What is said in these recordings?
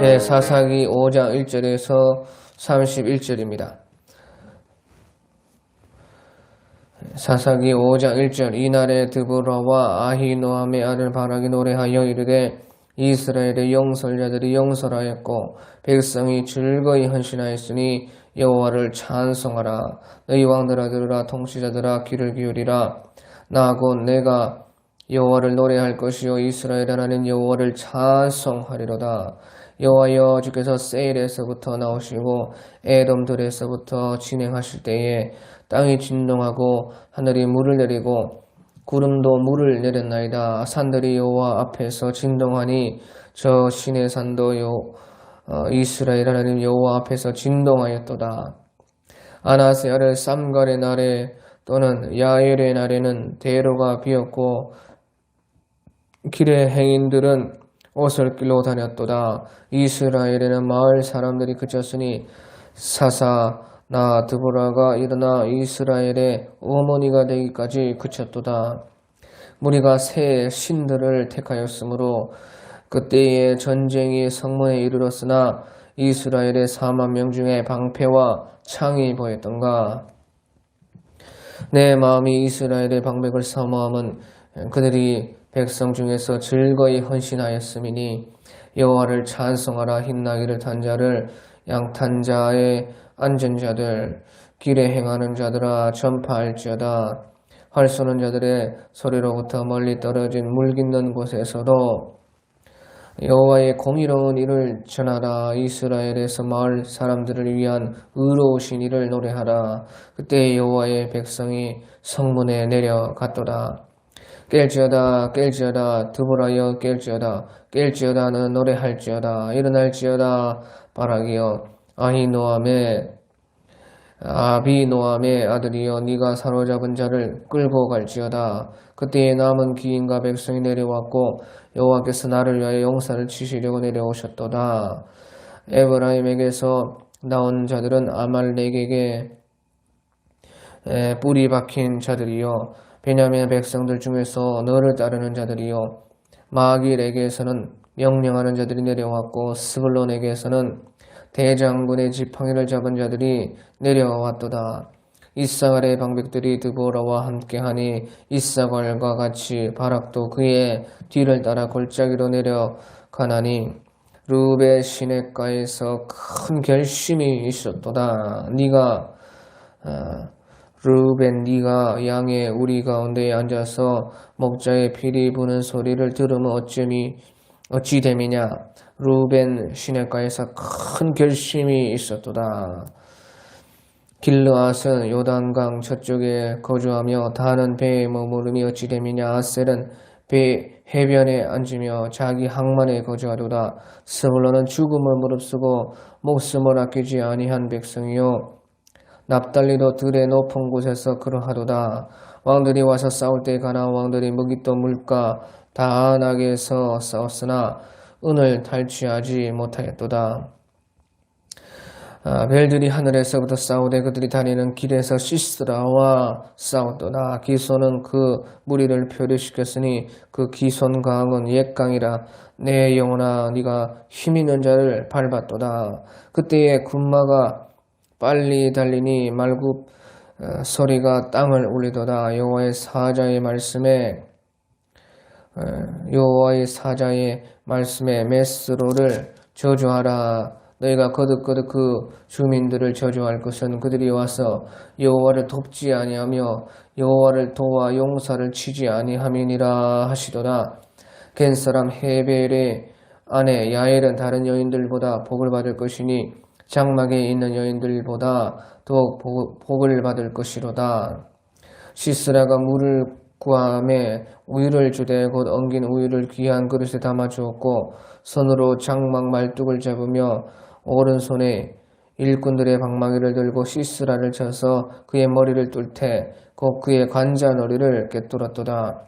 네, 사사기 5장 1절에서 31절입니다. 사사기 5장 1절. 이날에 드보라와 아히노함의 아들 바락이 노래하여 이르되 이스라엘의 용설자들이 용설하였고 백성이 즐거이 헌신하였으니 여호와를 찬송하라. 너희 왕들아 들으라. 통치자들아 귀를 기울이라. 나 곧 내가 여호와를 노래할 것이요 이스라엘 하나님 여호와를 찬송하리로다. 여호와여, 주께서 세일에서부터 나오시고 에돔들에서부터 진행하실 때에 땅이 진동하고 하늘이 물을 내리고 구름도 물을 내렸나이다. 산들이 여호와 앞에서 진동하니 저 시내 산도 이스라엘 하나님 여호와 앞에서 진동하였도다. 아나세 아래 삼갈의 날에 또는 야엘의 날에는 대로가 비었고 길의 행인들은 오솔길로 다녔도다. 이스라엘에는 마을 사람들이 그쳤으니 사사나 드보라가 일어나 이스라엘의 어머니가 되기까지 그쳤도다. 무리가 새 신들을 택하였으므로 그때의 전쟁이 성문에 이르렀으나 이스라엘의 4만 명 중에 방패와 창이 보였던가. 내 마음이 이스라엘의 방백을 사모함은 그들이 백성 중에서 즐거이 헌신하였음이니 여호와를 찬송하라. 흰나귀를 탄 자를 양탄 자의 앉은 자들 길에 행하는 자들아 전파할지어다. 활 쏘는 자들의 소리로부터 멀리 떨어진 물 깃는 곳에서도 여호와의 공의로운 일을 전하라. 이스라엘에서 마을 사람들을 위한 의로우신 일을 노래하라. 그때 여호와의 백성이 성문에 내려갔도다. 깰지어다 깰지어다 드보라여 깰지어다 깰지어다는 노래할지어다. 일어날지어다 바락이여 아비노함의 아들이여 네가 사로잡은 자를 끌고 갈지어다. 그때에 남은 기인과 백성이 내려왔고 여호와께서 나를 위하여 용사를 치시려고 내려오셨도다. 에브라임에게서 나온 자들은 아말렉에게 뿌리 박힌 자들이요 베냐민 백성들 중에서 너를 따르는 자들이요 마길에게서는 명령하는 자들이 내려왔고 스불론에게서는 대장군의 지팡이를 잡은 자들이 내려왔도다. 이사갈의 방백들이 드보라와 함께하니 이사갈과 같이 바락도 그의 뒤를 따라 골짜기로 내려가나니 르우벤 시냇가에서 큰 결심이 있었도다. 르우벤 네가 양의 우리 가운데에 앉아서 목자의 피리 부는 소리를 들으면 어찌 됨이냐. 르우벤 시냇가에서 큰 결심이 있었도다. 길르앗은 요단강 저쪽에 거주하며 다는 배에 머무름이 어찌 됨이냐. 아셀은 배 해변에 앉으며 자기 항만에 거주하도다. 스불론은 죽음을 무릅쓰고 목숨을 아끼지 아니한 백성이요 납달리도 들의 높은 곳에서 그러하도다. 왕들이 와서 싸울 때 가나안 왕들이 무기또 물가 다안악에서 싸웠으나 은을 탈취하지 못하였도다. 벨들이 하늘에서부터 싸우되 그들이 다니는 길에서 시스라와 싸웠도다. 기손은 그 무리를 표류시켰으니 그 기손 강은 옛강이라. 내 영혼아 네가 힘있는 자를 밟았도다. 그때에 군마가 빨리 달리니 말굽 소리가 땅을 울리도다. 여호와의 사자의 말씀에 메스로를 저주하라. 너희가 거듭거듭 그 주민들을 저주할 것은 그들이 와서 여호와를 돕지 아니하며 여호와를 도와 용사를 치지 아니함이니라 하시도다. 겐 사람 헤벨의 아내 야엘은 다른 여인들보다 복을 받을 것이니 장막에 있는 여인들보다 더욱 복을 받을 것이로다. 시스라가 물을 구함에 우유를 주되 곧 엉긴 우유를 귀한 그릇에 담아 주었고 손으로 장막 말뚝을 잡으며 오른손에 일꾼들의 방망이를 들고 시스라를 쳐서 그의 머리를 뚫되 곧 그의 관자놀이를 꿰뚫었도다.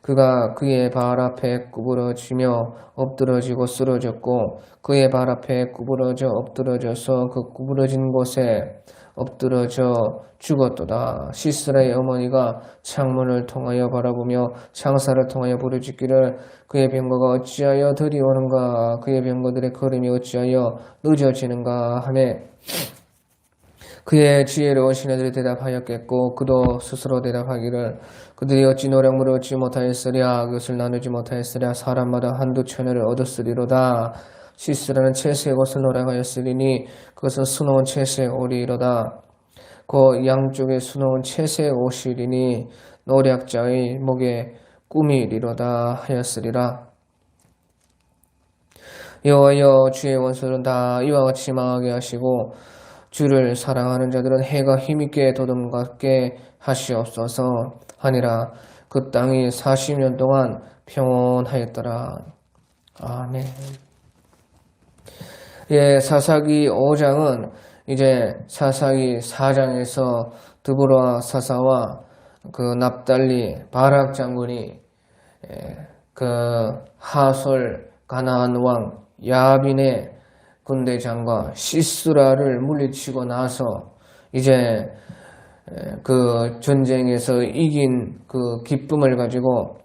그가 그의 발 앞에 구부러지며 엎드러지고 쓰러졌고 그의 발 앞에 구부러져 엎드러져서 그 구부러진 곳에 엎드러져 죽었도다. 시스라의 어머니가 창문을 통하여 바라보며 창사를 통하여 부르짖기를 그의 병거가 어찌하여 들이오는가 그의 병거들의 걸음이 어찌하여 늦어지는가 하며 그의 지혜로우신 애들이 대답하였겠고 그도 스스로 대답하기를 그들이 어찌 노량물을 얻지 못하였으랴 그것을 나누지 못하였으랴 사람마다 한두 처녀를 얻었으리로다. 시스라는 채새의 옷을 노력하였으리니 그것은 수놓은 채새의 옷이로다. 그 양쪽에 수놓은 채새의 옷이리니 노략자의 목에 꿈이리로다 하였으리라. 여호와여 주의 원수는 다 이와 같이 망하게 하시고 주를 사랑하는 자들은 해가 힘있게 돋음같게 하시옵소서 하니라. 그 땅이 40년 동안 평온하였더라. 아멘. 예, 사사기 5장은 이제 사사기 4장에서 드보라 사사와 그 납달리 바락 장군이 그 하솔 가나안 왕 야빈의 군대장과 시스라를 물리치고 나서 이제 그 전쟁에서 이긴 그 기쁨을 가지고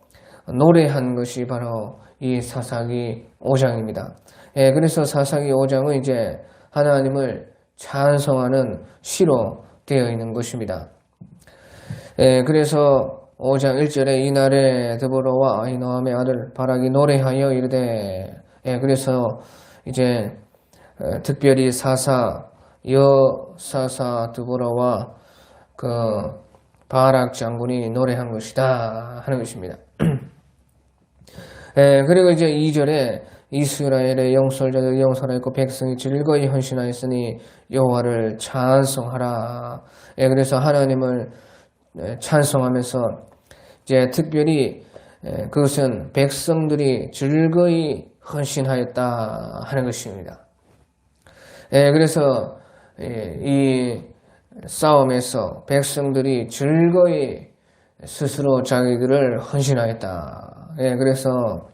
노래한 것이 바로 이 사사기 5장입니다. 예, 그래서 사사기 5장은 이제 하나님을 찬송하는 시로 되어 있는 것입니다. 예, 그래서 5장 1절에 이날에 드보라와 아히노함의 아들 바락이 노래하여 이르되 예, 그래서 이제 특별히 여사사 드보라와 그 바락 장군이 노래한 것이다 하는 것입니다. 예, 그리고 이제 2절에 이스라엘의 영솔자들이 영설하였고 백성이 즐거이 헌신하였으니 여호와를 찬송하라. 예, 그래서 하나님을 찬송하면서 이제 특별히 그것은 백성들이 즐거이 헌신하였다 하는 것입니다. 예, 그래서 이 싸움에서 백성들이 즐거이 스스로 자기들을 헌신하였다. 예, 그래서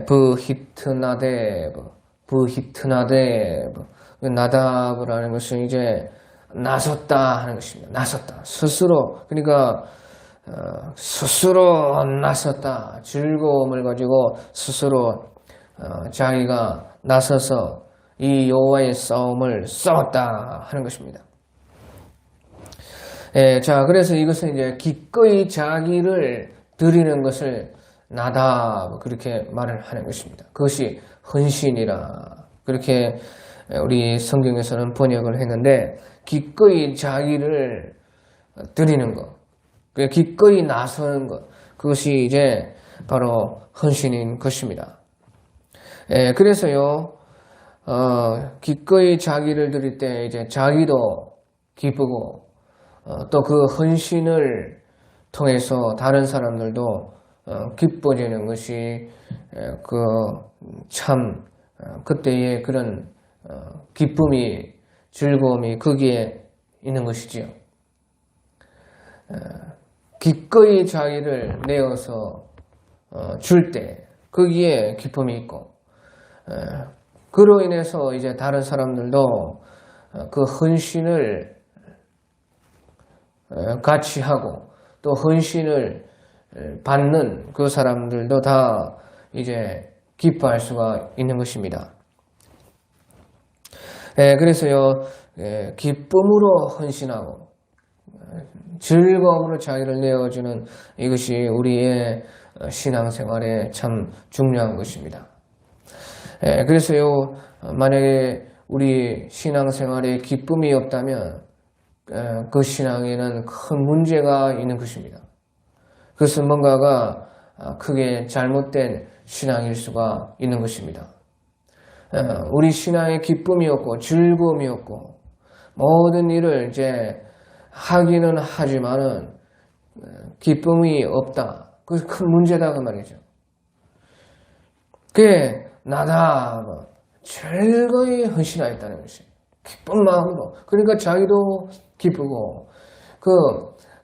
부히트나데브 나답이라는 것은 이제 나섰다 하는 것입니다. 나섰다. 스스로 그러니까 스스로 나섰다. 즐거움을 가지고 스스로 자기가 나서서 이 여호와의 싸움을 싸웠다 하는 것입니다. 예, 자, 그래서 이것은 이제 기꺼이 자기를 드리는 것을 나다 그렇게 말을 하는 것입니다. 그것이 헌신이라 그렇게 우리 성경에서는 번역을 했는데 기꺼이 자기를 드리는 것, 기꺼이 나서는 것, 그것이 이제 바로 헌신인 것입니다. 예, 그래서요, 기꺼이 자기를 드릴 때 이제 자기도 기쁘고 또 그 헌신을 통해서 다른 사람들도 기뻐지는 것이 참 그때의 그런 기쁨이 즐거움이 거기에 있는 것이지요. 기꺼이 자기를 내어서 줄 때 거기에 기쁨이 있고 그로 인해서 이제 다른 사람들도 그 헌신을 같이 하고 또 헌신을 받는 그 사람들도 다 이제 기뻐할 수가 있는 것입니다. 그래서요, 기쁨으로 헌신하고 즐거움으로 자기를 내어주는 이것이 우리의 신앙생활에 참 중요한 것입니다. 그래서요, 만약에 우리 신앙생활에 기쁨이 없다면 그 신앙에는 큰 문제가 있는 것입니다. 그것은 뭔가가 크게 잘못된 신앙일 수가 있는 것입니다. 우리 신앙에 기쁨이 없고 즐거움이 없고 모든 일을 이제 하기는 하지만은 기쁨이 없다. 그것이 큰 문제다 그 말이죠. 그게 나다 즐거이 헌신하였다는 것이 기쁜 마음으로 그러니까 자기도 기쁘고 그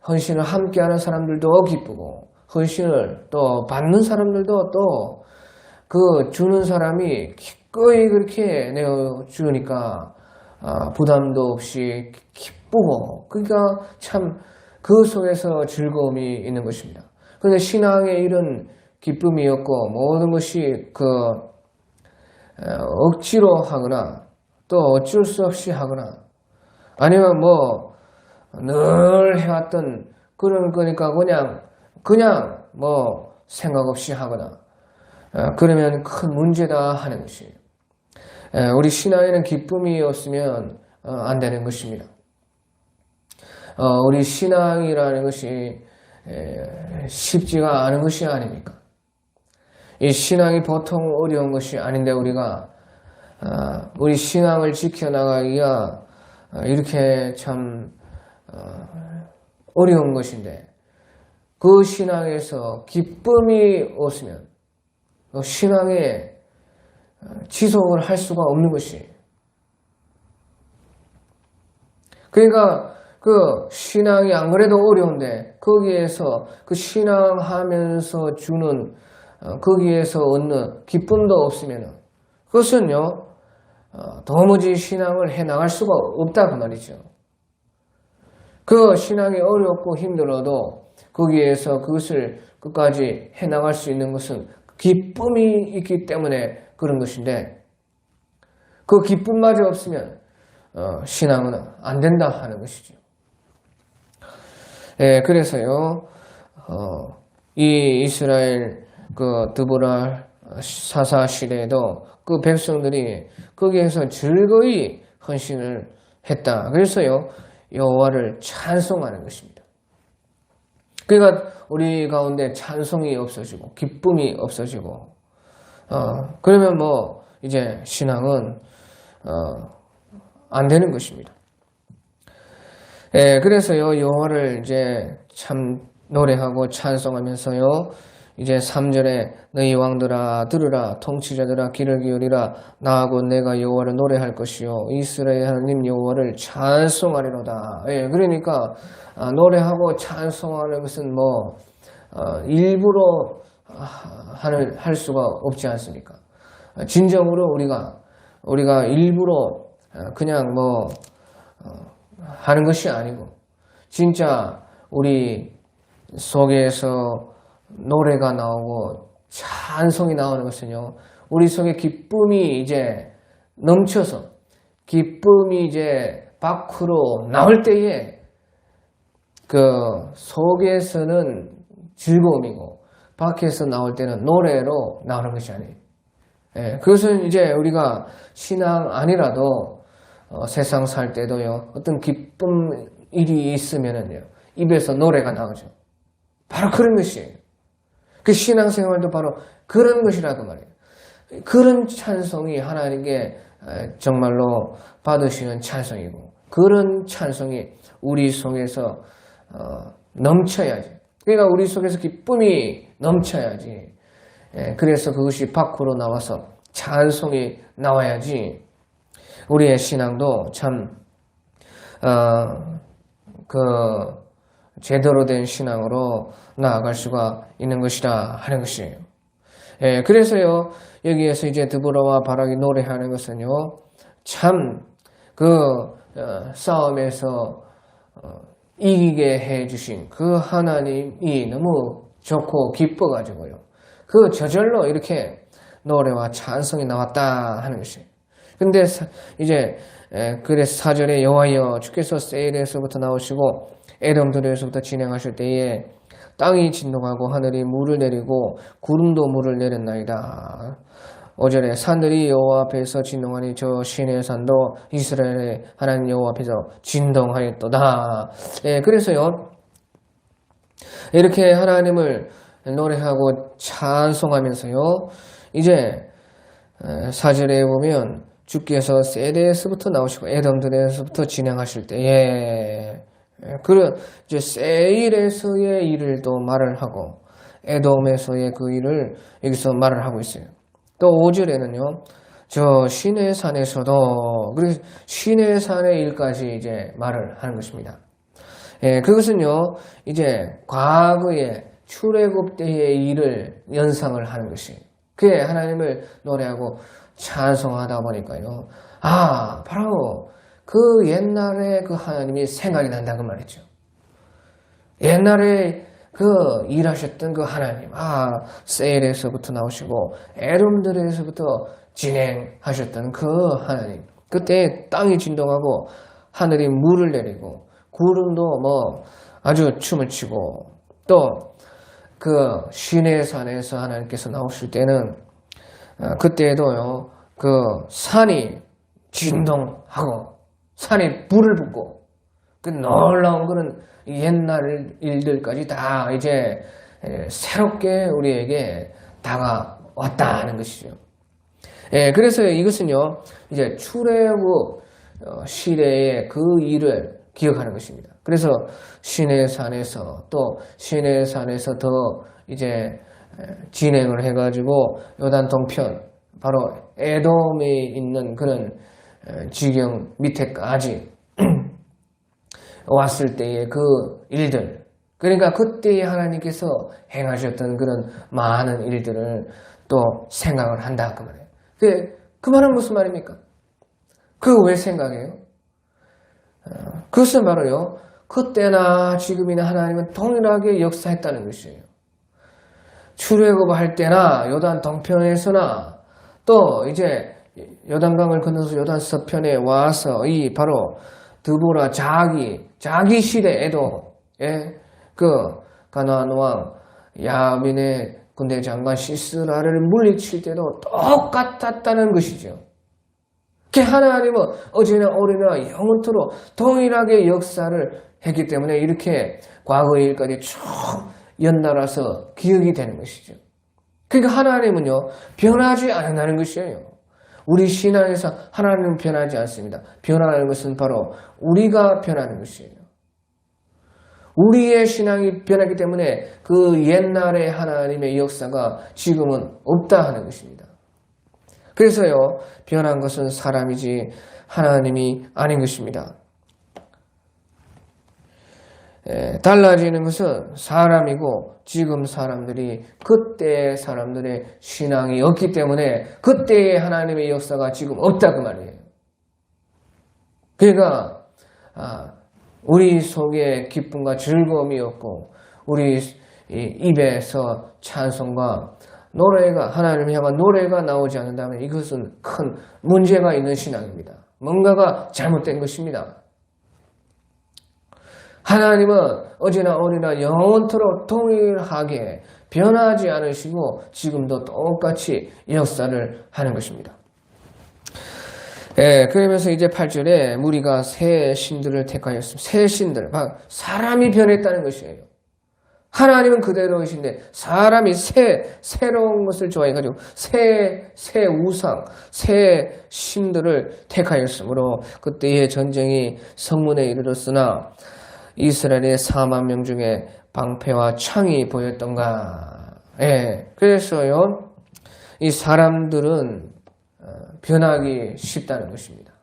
헌신을 함께하는 사람들도 기쁘고 헌신을 또 받는 사람들도 또 그 주는 사람이 기꺼이 그렇게 내어주니까 부담도 없이 기쁘고, 그러니까 참 그 속에서 즐거움이 있는 것입니다. 그런데 신앙의 이런 기쁨이었고 모든 것이 억지로 하거나 또 어쩔 수 없이 하거나 아니면 뭐 늘 해왔던 그런 거니까 그냥 뭐 생각 없이 하거나 그러면 큰 문제다 하는 것이에요. 우리 신앙에는 기쁨이 없으면 안 되는 것입니다. 우리 신앙이라는 것이 쉽지가 않은 것이 아닙니까? 이 신앙이 보통 어려운 것이 아닌데 우리가 우리 신앙을 지켜나가기가 이렇게 참 어려운 것인데, 그 신앙에서 기쁨이 없으면 신앙에 지속을 할 수가 없는 것이. 그러니까 그 신앙이 안 그래도 어려운데 거기에서 그 신앙하면서 주는 거기에서 얻는 기쁨도 없으면 그것은요 도무지 신앙을 해나갈 수가 없다 그 말이죠. 그 신앙이 어렵고 힘들어도 거기에서 그것을 끝까지 해나갈 수 있는 것은 기쁨이 있기 때문에 그런 것인데, 그 기쁨마저 없으면 신앙은 안 된다 하는 것이죠. 그래서요 이 이스라엘 그 드보라 사사 시대에도 그 백성들이 거기에서 즐거이 헌신을 했다. 그래서요 여호와를 찬송하는 것입니다. 그러니까 우리 가운데 찬송이 없어지고 기쁨이 없어지고 그러면 뭐 이제 신앙은 안 되는 것입니다. 그래서요 여호와를 이제 참 노래하고 찬송하면서요 이제 3절에 너희 왕들아 들으라, 통치자들아 귀를 기울이라, 나하고 내가 여호와를 노래할 것이요 이스라엘 하나님 여호와를 찬송하리로다. 그러니까 노래하고 찬송하는 것은 뭐 일부러 할 수가 없지 않습니까? 진정으로 우리가 일부러 그냥 뭐 하는 것이 아니고 진짜 우리 속에서 노래가 나오고 찬송이 나오는 것은요 우리 속에 기쁨이 이제 넘쳐서 기쁨이 이제 밖으로 나올 때에 그 속에서는 즐거움이고 밖에서 나올 때는 노래로 나오는 것이 아니에요. 그것은 이제 우리가 신앙 아니라도 세상 살 때도요 어떤 기쁨 일이 있으면은요 입에서 노래가 나오죠. 바로 그런 것이에요. 그 신앙생활도 바로 그런 것이라고 말해요. 그런 찬송이 하나님께 정말로 받으시는 찬송이고 그런 찬송이 우리 속에서 넘쳐야지. 그러니까 우리 속에서 기쁨이 넘쳐야지. 그래서 그것이 밖으로 나와서 찬송이 나와야지 우리의 신앙도 참 제대로 된 신앙으로 나아갈 수가 있는 것이라 하는 것이에요. 그래서요 여기에서 이제 드보라와 바락이 노래하는 것은요 참 싸움에서 이기게 해주신 그 하나님이 너무 좋고 기뻐가지고요 저절로 이렇게 노래와 찬송이 나왔다 하는 것이에요. 근데 이제 그래서 4절에 여호와여 주께서 세일에서부터 나오시고 에돔들에서부터 진행하실 때에 땅이 진동하고 하늘이 물을 내리고 구름도 물을 내렸나이다. 5절에 산들이 여호와 앞에서 진동하니 저 시내의 산도 이스라엘의 하나님 여호와 앞에서 진동하였도다. 그래서요 이렇게 하나님을 노래하고 찬송하면서요 이제 4절에 보면 주께서 세일에서부터 나오시고 에돔들에서부터 진행하실 때에 이제 세일에서의 일을 또 말을 하고 에돔에서의 그 일을 여기서 말을 하고 있어요. 또 5절에는요 저 시내 산에서도 그래서 시내 산의 일까지 이제 말을 하는 것입니다. 그것은요 이제 과거에 출애굽 때의 일을 연상을 하는 것이에요. 그게 하나님을 노래하고 찬송하다 보니까요. 아, 바로 그 옛날에 그 하나님이 생각이 난다고 말이죠. 옛날에 그 일하셨던 그 하나님, 세일에서부터 나오시고 에돔들에서부터 진행하셨던 그 하나님. 그때 땅이 진동하고 하늘이 물을 내리고 구름도 뭐 아주 춤을 추고 또 그 시내산에서 하나님께서 나오실 때는 그때에도요 그 산이 진동하고 산이 불을 붓고 그 놀라운 그런 옛날 일들까지 다 이제 새롭게 우리에게 다가왔다는 것이죠. 그래서 이것은요 이제 출애굽 시대의 그 일을 기억하는 것입니다. 그래서 시내산에서 또 시내산에서 더 이제 진행을 해가지고 요단 동편 바로 에돔에 있는 그런 지경 밑에까지 왔을 때의 그 일들, 그러니까 그때에 하나님께서 행하셨던 그런 많은 일들을 또 생각을 한다 그 말이에요. 그 말은 무슨 말입니까? 그 왜 생각해요? 그것은 바로요 그때나 지금이나 하나님은 동일하게 역사했다는 것이에요. 출애굽할 때나 요단 동편에서나 또 이제 요단강을 건너서 요단 서편에 와서 이 바로 드보라 자기 시대에도 그 가나안 왕 야민의 군대 장관 시스라를 물리칠 때도 똑같았다는 것이죠. 그 하나님은 어제나 오늘이나 영원토록 동일하게 역사를 했기 때문에 이렇게 과거의 일까지 쭉 연달아서 기억이 되는 것이죠. 그러니까 하나님은요 변하지 않는다는 것이에요. 우리 신앙에서 하나님은 변하지 않습니다. 변하는 것은 바로 우리가 변하는 것이에요. 우리의 신앙이 변하기 때문에 그 옛날의 하나님의 역사가 지금은 없다 하는 것입니다. 그래서요 변한 것은 사람이지 하나님이 아닌 것입니다. 달라지는 것은 사람이고 지금 사람들이 그때의 사람들의 신앙이 없기 때문에 그때의 하나님의 역사가 지금 없다 그 말이에요. 그러니까 우리 속에 기쁨과 즐거움이 없고 우리 입에서 찬송과 노래가 하나님을 향한 노래가 나오지 않는다면 이것은 큰 문제가 있는 신앙입니다. 뭔가가 잘못된 것입니다. 하나님은 어제나 오늘이나 영원토록 동일하게 변하지 않으시고 지금도 똑같이 역사를 하는 것입니다. 그러면서 이제 8절에 무리가 새 신들을 택하였습니다. 새 신들, 사람이 변했다는 것이에요. 하나님은 그대로이신데 사람이 새로운 것을 좋아해가지고 새 우상, 새 신들을 택하였으므로 그때의 전쟁이 성문에 이르렀으나 이스라엘의 4만 명 중에 방패와 창이 보였던가. 그래서요 이 사람들은 변하기 쉽다는 것입니다.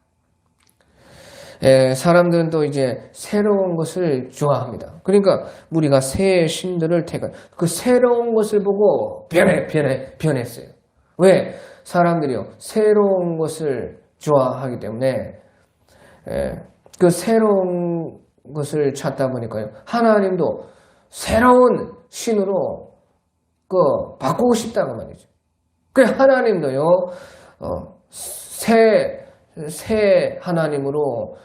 사람들은 또 이제 새로운 것을 좋아합니다. 그러니까 우리가 새 신들을 택한 그 새로운 것을 보고 변했어요. 왜? 사람들이요 새로운 것을 좋아하기 때문에 그 새로운 것을 찾다 보니까요 하나님도 새로운 신으로 바꾸고 싶다고 말이죠. 그래 하나님도요 새 하나님으로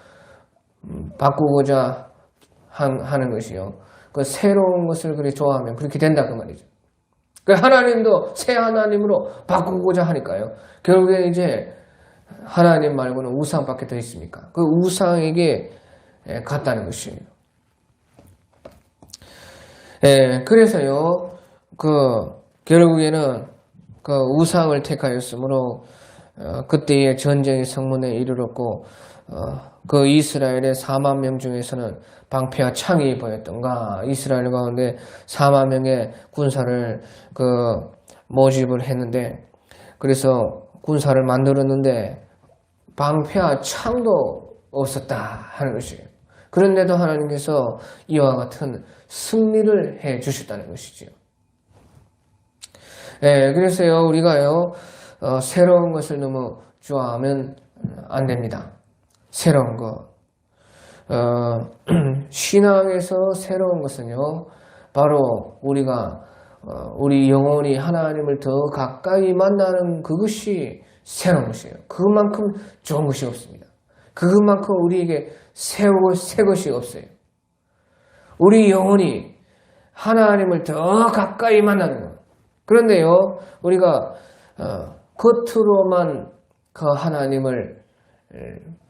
바꾸고자 하는 것이요. 그 새로운 것을 그렇게 좋아하면 그렇게 된다 그 말이죠. 그 하나님도 새 하나님으로 바꾸고자 하니까요. 결국에 이제 하나님 말고는 우상밖에 더 있습니까? 그 우상에게 갔다는 것이에요. 그래서요, 결국에는 그 우상을 택하였으므로 그때의 전쟁이 성문에 이르렀고 그 이스라엘의 4만 명 중에서는 방패와 창이 보였던가. 이스라엘 가운데 4만 명의 군사를 모집을 했는데 그래서 군사를 만들었는데 방패와 창도 없었다 하는 것이에요. 그런데도 하나님께서 이와 같은 승리를 해 주셨다는 것이지요. 그래서요, 우리가요, 새로운 것을 너무 좋아하면 안 됩니다. 새로운 것. 신앙에서 새로운 것은요, 바로 우리가, 우리 영혼이 하나님을 더 가까이 만나는 그것이 새로운 것이에요. 그만큼 좋은 것이 없습니다. 그만큼 우리에게 새 것이 없어요. 우리 영혼이 하나님을 더 가까이 만나는 것. 그런데요, 우리가 겉으로만 그 하나님을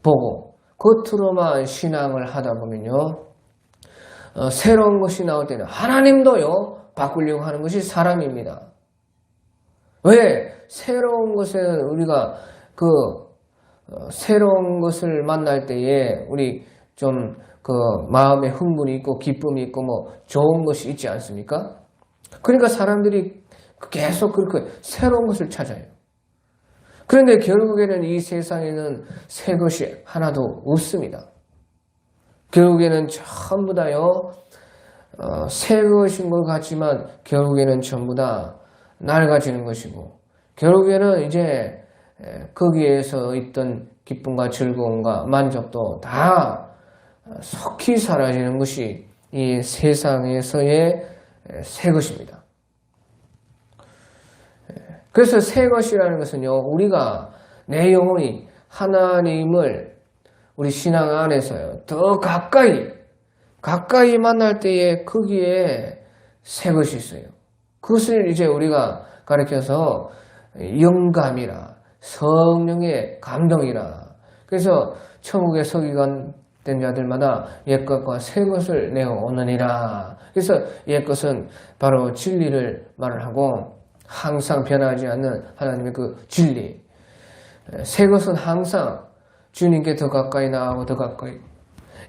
보고 겉으로만 신앙을 하다 보면요, 새로운 것이 나올 때는 하나님도요 바꾸려고 하는 것이 사람입니다. 왜? 새로운 것은 우리가 새로운 것을 만날 때에 우리 좀 마음에 흥분이 있고 기쁨이 있고 뭐 좋은 것이 있지 않습니까? 그러니까 사람들이 계속 그렇게 새로운 것을 찾아요. 그런데 결국에는 이 세상에는 새 것이 하나도 없습니다. 결국에는 전부 다요, 새 것인 것 같지만 결국에는 전부 다 낡아지는 것이고, 결국에는 이제 거기에서 있던 기쁨과 즐거움과 만족도 다 속히 사라지는 것이 이 세상에서의 새 것입니다. 그래서 새 것이라는 것은요, 우리가 내 영혼이 하나님을 우리 신앙 안에서요, 더 가까이 만날 때에 거기에 새 것이 있어요. 그것을 이제 우리가 가르쳐서 영감이라, 성령의 감동이라. 그래서 천국에 서기관 된 자들마다 옛것과 새 것을 내어오느니라. 그래서 옛것은 바로 진리를 말을 하고, 항상 변하지 않는 하나님의 그 진리. 새 것은 항상 주님께 더 가까이 나아가고 더 가까이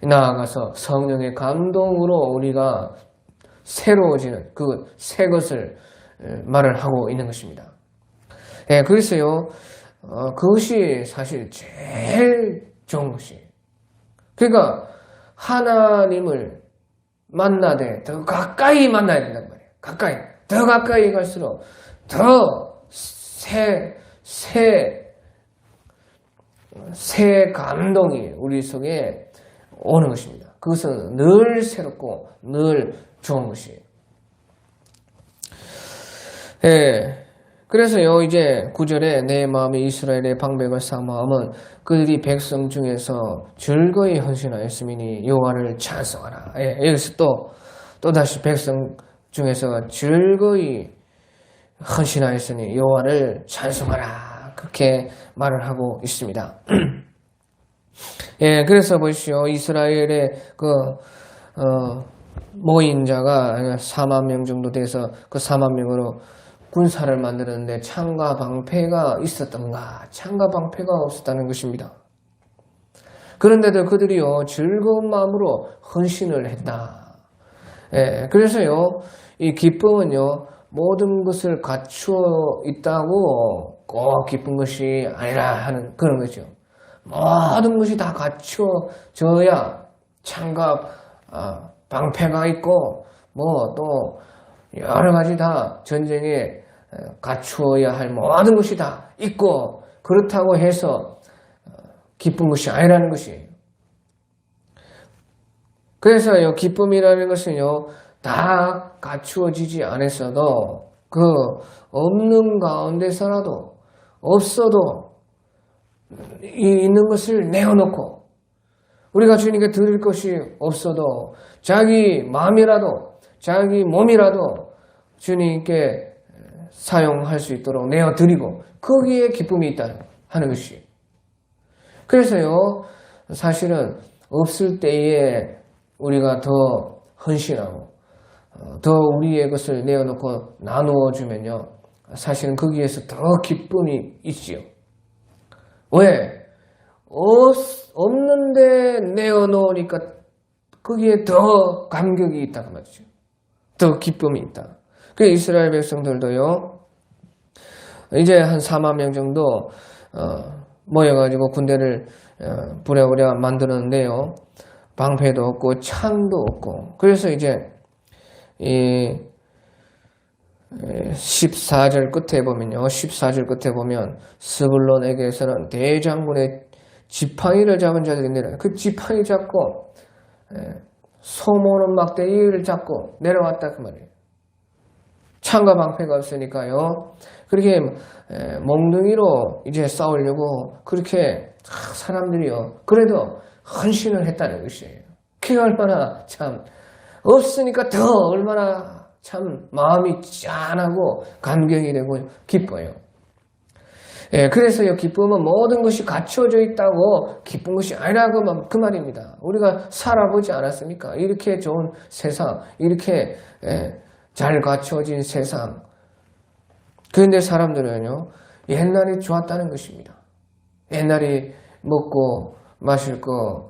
나아가서 성령의 감동으로 우리가 새로워지는 그 새 것을 말을 하고 있는 것입니다. 그래서요, 그것이 사실 제일 좋은 것이에요. 그러니까 하나님을 만나되 더 가까이 만나야 된단 말이에요. 더 가까이 갈수록 더 새 감동이 우리 속에 오는 것입니다. 그것은 늘 새롭고 늘 좋은 것이에요. 그래서요, 이제 9절에 내 마음이 이스라엘의 방백을 사모함은 그들이 백성 중에서 즐거이 헌신하였음이니 여호와를 찬송하라. 여기서 또다시 백성 중에서 즐거이 헌신하였으니 여호와를 찬송하라. 그렇게 말을 하고 있습니다. 그래서 보시오. 이스라엘의 모인 자가 4만 명 정도 돼서 그 4만 명으로 군사를 만들었는데 창과 방패가 있었던가? 창과 방패가 없었다는 것입니다. 그런데도 그들이요, 즐거운 마음으로 헌신을 했다. 그래서요, 이 기쁨은요, 모든 것을 갖추어 있다고 꼭 기쁜 것이 아니라 하는 그런 거죠. 모든 것이 다 갖추어져야 창과 방패가 있고, 뭐 또 여러 가지 다 전쟁에 갖추어야 할 모든 것이 다 있고, 그렇다고 해서 기쁜 것이 아니라는 것이에요. 그래서 이 기쁨이라는 것은요, 다 갖추어지지 않았어도 그 없는 가운데서라도 없어도 있는 것을 내어놓고, 우리가 주님께 드릴 것이 없어도 자기 마음이라도 자기 몸이라도 주님께 사용할 수 있도록 내어드리고 거기에 기쁨이 있다 하는 것이. 그래서요, 사실은 없을 때에 우리가 더 헌신하고 더 우리의 것을 내어놓고 나누어 주면요, 사실은 거기에서 더 기쁨이 있지요. 왜? 없는데 내어놓으니까 거기에 더 감격이 있다 그 말이죠. 더 기쁨이 있다. 그 이스라엘 백성들도요, 이제 한 4만 명 정도 모여가지고 군대를 부랴부랴 만드는데요, 방패도 없고 창도 없고. 그래서 이제 이 14절 끝에 보면요. 14절 끝에 보면 스불론에게서는 대장군의 지팡이를 잡은 자들이 내려. 그 지팡이 잡고 소모는 막대기를 잡고 내려왔다 그 말이에요. 창과 방패가 없으니까요. 그렇게 몽둥이로 이제 싸우려고 그렇게 사람들이요. 그래도 헌신을 했다는 것이에요. 그게 얼마나 참 없으니까 더 얼마나 참 마음이 짠하고 감격이 되고 기뻐요. 그래서요, 기쁨은 모든 것이 갖춰져 있다고 기쁜 것이 아니라고 그 말입니다. 우리가 살아보지 않았습니까? 이렇게 좋은 세상, 이렇게 잘 갖춰진 세상. 그런데 사람들은요, 옛날이 좋았다는 것입니다. 옛날이 먹고 마실 거,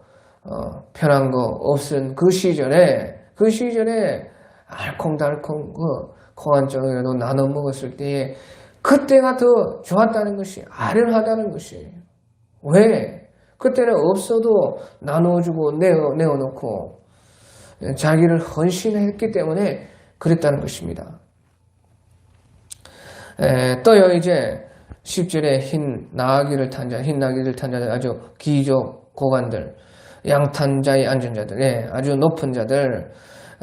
편한 거 없은 그 시절에 알콩달콩 콩 한 쪽이라도 나눠 먹었을 때에 그때가 더 좋았다는 것이 아련하다는 것이에요. 왜? 그때는 없어도 나눠주고 내어놓고 자기를 헌신했기 때문에 그랬다는 것입니다. 또요 이제 10절에 흰 나귀를 탄 자들 아주 귀족 고관들 양탄자에 앉은 자들 아주 높은 자들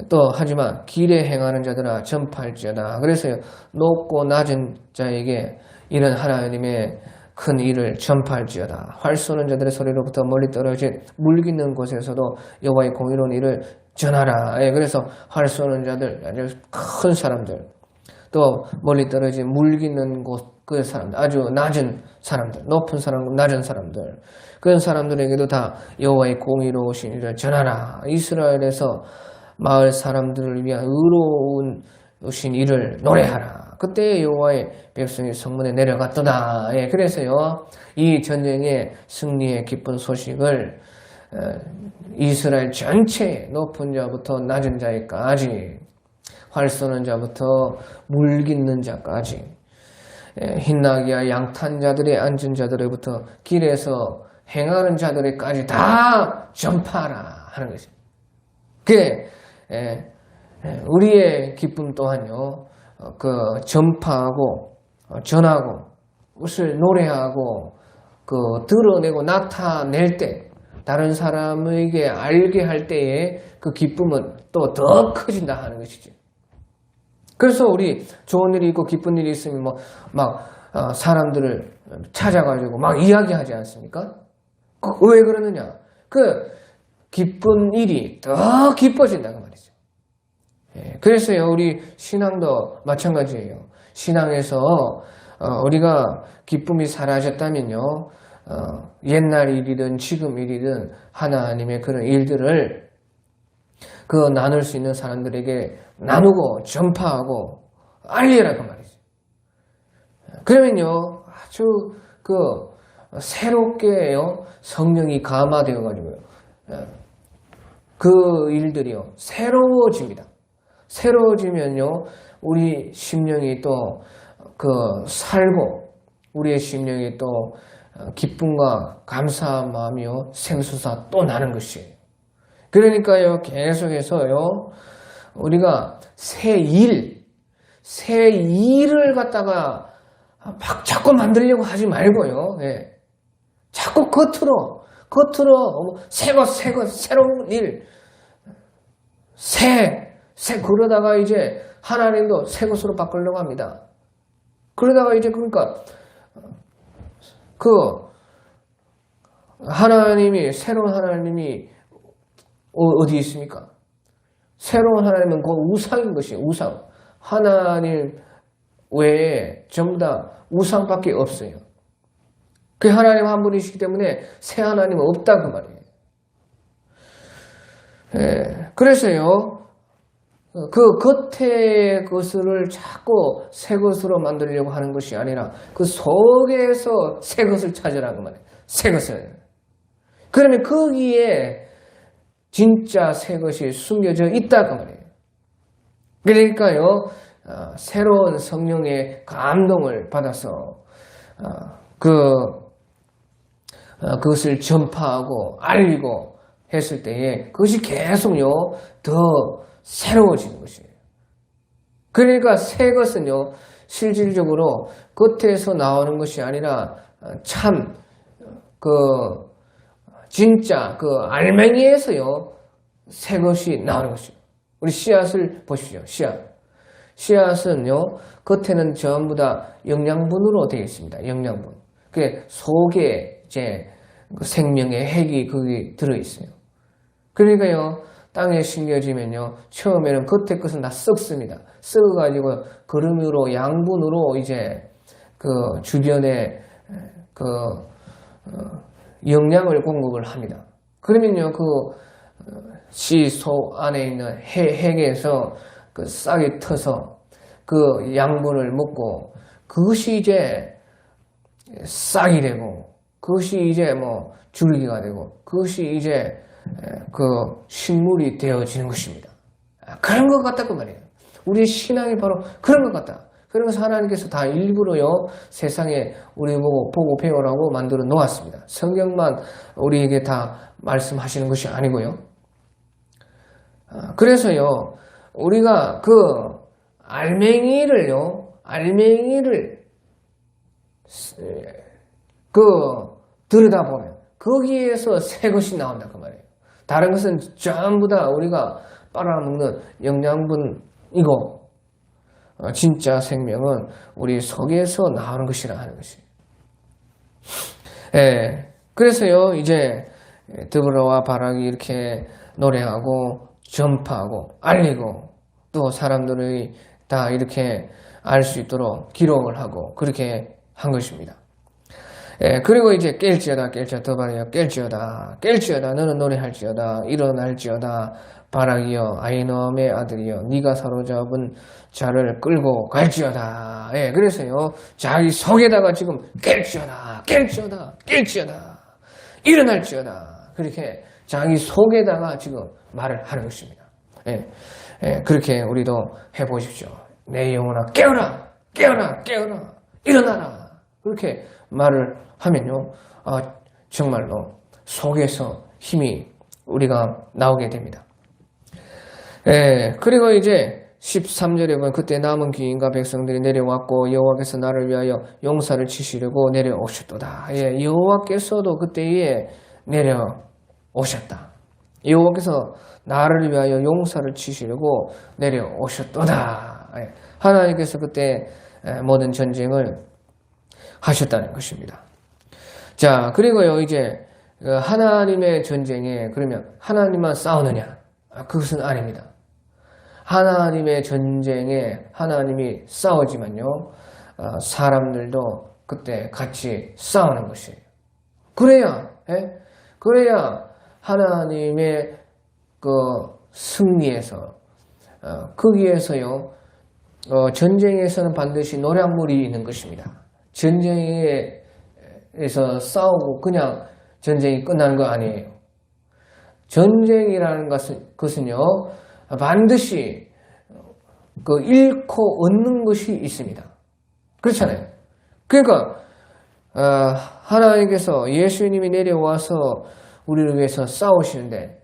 또 하지만 길에 행하는 자들아 전파할지어다. 그래서 높고 낮은 자에게 이런 하나님의 큰 일을 전파할지어다. 활 쏘는 자들의 소리로부터 멀리 떨어진 물깃는 곳에서도 여호와의 공의로운 일을 전하라. 그래서 활 쏘는 자들 아주 큰 사람들 또 멀리 떨어진 물깃는 곳 그 사람들 아주 낮은 사람들 높은 사람 낮은 사람들 그런 사람들에게도 다 여호와의 공의로우신 일을 전하라. 이스라엘에서 마을 사람들을 위한 의로우신 일을 노래하라. 그때 여호와의 백성이 성문에 내려갔도다. 그래서요 이 전쟁의 승리의 기쁜 소식을 이스라엘 전체 높은 자부터 낮은 자에까지 활 쏘는 자부터 물깃는 자까지 흰나귀와 양탄 자들의 앉은 자들에부터 길에서 행하는 자들에까지 다 전파하라 하는 것입니다. 그게 우리의 기쁨 또한요, 그 전파하고 전하고 그것을 노래하고 그 드러내고 나타낼 때 다른 사람에게 알게 할 때에 그 기쁨은 또 더 커진다 하는 것이죠. 그래서 우리 좋은 일이 있고 기쁜 일이 있으면 사람들을 찾아가지고 막 이야기하지 않습니까? 왜 그러느냐? 그 기쁜 일이 더 기뻐진다고 말이죠. 그래서요, 우리 신앙도 마찬가지예요. 신앙에서 우리가 기쁨이 사라졌다면요, 옛날 일이든 지금 일이든 하나님의 그런 일들을 그 나눌 수 있는 사람들에게 나누고 전파하고 알리라고 말이죠. 그러면요, 아주 새롭게요, 성령이 감화되어가지고요, 그 일들이요, 새로워집니다. 새로워지면요, 우리 심령이 또 살고, 우리의 심령이 또 기쁨과 감사한 마음이요, 생수사 또 나는 것이에요. 그러니까요, 계속해서요, 우리가 새 일을 갖다가 막 자꾸 만들려고 하지 말고요, 자꾸 겉으로, 새로운 일, 그러다가 이제 하나님도 새 것으로 바꾸려고 합니다. 그러다가 이제 그러니까, 새로운 하나님이 어디 있습니까? 새로운 하나님은 그 우상인 것이에요. 우상. 하나님 외에 전부 다 우상밖에 없어요. 그 하나님 한 분이시기 때문에 새 하나님은 없다 그 말이에요. 그래서요, 그 겉에 것을 자꾸 새 것으로 만들려고 하는 것이 아니라 그 속에서 새 것을 찾으라고 말이에요. 새 것을. 그러면 거기에 진짜 새 것이 숨겨져 있다고 말이에요. 그러니까요, 새로운 성령의 감동을 받아서 그것을 전파하고 알리고 했을 때에 그것이 계속요 더 새로워지는 것이에요. 그러니까 새 것은요 실질적으로 겉에서 나오는 것이 아니라 참 진짜 알맹이에서요 새 것이 나오는 것이에요. 우리 씨앗을 보십시오. 씨앗은요 겉에는 전부 다 영양분으로 되어 있습니다. 영양분. 그 속에 이제 생명의 핵이 거기 들어 있어요. 그러니까요 땅에 심겨지면요 처음에는 겉에 것은 다 썩습니다. 썩어가지고 그름으로 양분으로 이제 주변에 영양을 공급을 합니다. 그러면요 씨 속 안에 있는 핵에서 싹이 터서 그 양분을 먹고 그것이 이제 싹이 되고 그것이 이제 줄기가 되고 그것이 이제 식물이 되어지는 것입니다. 그런 것 같다 그 말이에요. 우리의 신앙이 바로 그런 것 같다. 그래서 하나님께서 다 일부러요 세상에 우리 보고 배우라고 만들어 놓았습니다. 성경만 우리에게 다 말씀하시는 것이 아니고요. 그래서요 우리가 알맹이를 들여다보면 거기에서 새 것이 나온다 그 말이에요. 다른 것은 전부 다 우리가 빨아먹는 영양분이고 진짜 생명은 우리 속에서 나오는 것이라 하는 것이에요. 그래서요 이제 드보라와 바락이 이렇게 노래하고 전파하고 알리고 또 사람들이 다 이렇게 알 수 있도록 기록을 하고 그렇게 한 것입니다. 그리고 이제 깰지어다 더바라여 깰지어다 너는 노래할지어다 일어날지어다 바락이여 아히노암의 아들이여 네가 사로잡은 자를 끌고 갈지어다. 그래서요 자기 속에다가 지금 깰지어다 일어날지어다 그렇게 자기 속에다가 지금 말을 하는 것입니다. 그렇게 우리도 해보십시오. 내 영혼아 깨어라 일어나라 그렇게 말을 하면요 정말로 속에서 힘이 우리가 나오게 됩니다. 그리고 이제 13절에 보면 그때 남은 귀인과 백성들이 내려왔고 여호와께서 나를 위하여 용사를 치시려고 내려오셨도다. 여호와께서도 그때에 내려오셨다. 여호와께서 나를 위하여 용사를 치시려고 내려오셨도다. 하나님께서 그때 모든 전쟁을 하셨다는 것입니다. 자, 그리고요 이제 하나님의 전쟁에 그러면 하나님만 싸우느냐? 그것은 아닙니다. 하나님의 전쟁에 하나님이 싸우지만요 사람들도 그때 같이 싸우는 것이에요. 그래야 하나님의 승리에서 거기에서요 전쟁에서는 반드시 노략물이 있는 것입니다. 전쟁에서 싸우고 그냥 전쟁이 끝나는 거 아니에요. 전쟁이라는 것은요 반드시 잃고 얻는 것이 있습니다. 그렇잖아요. 그러니까 하나님께서 예수님이 내려와서 우리를 위해서 싸우시는데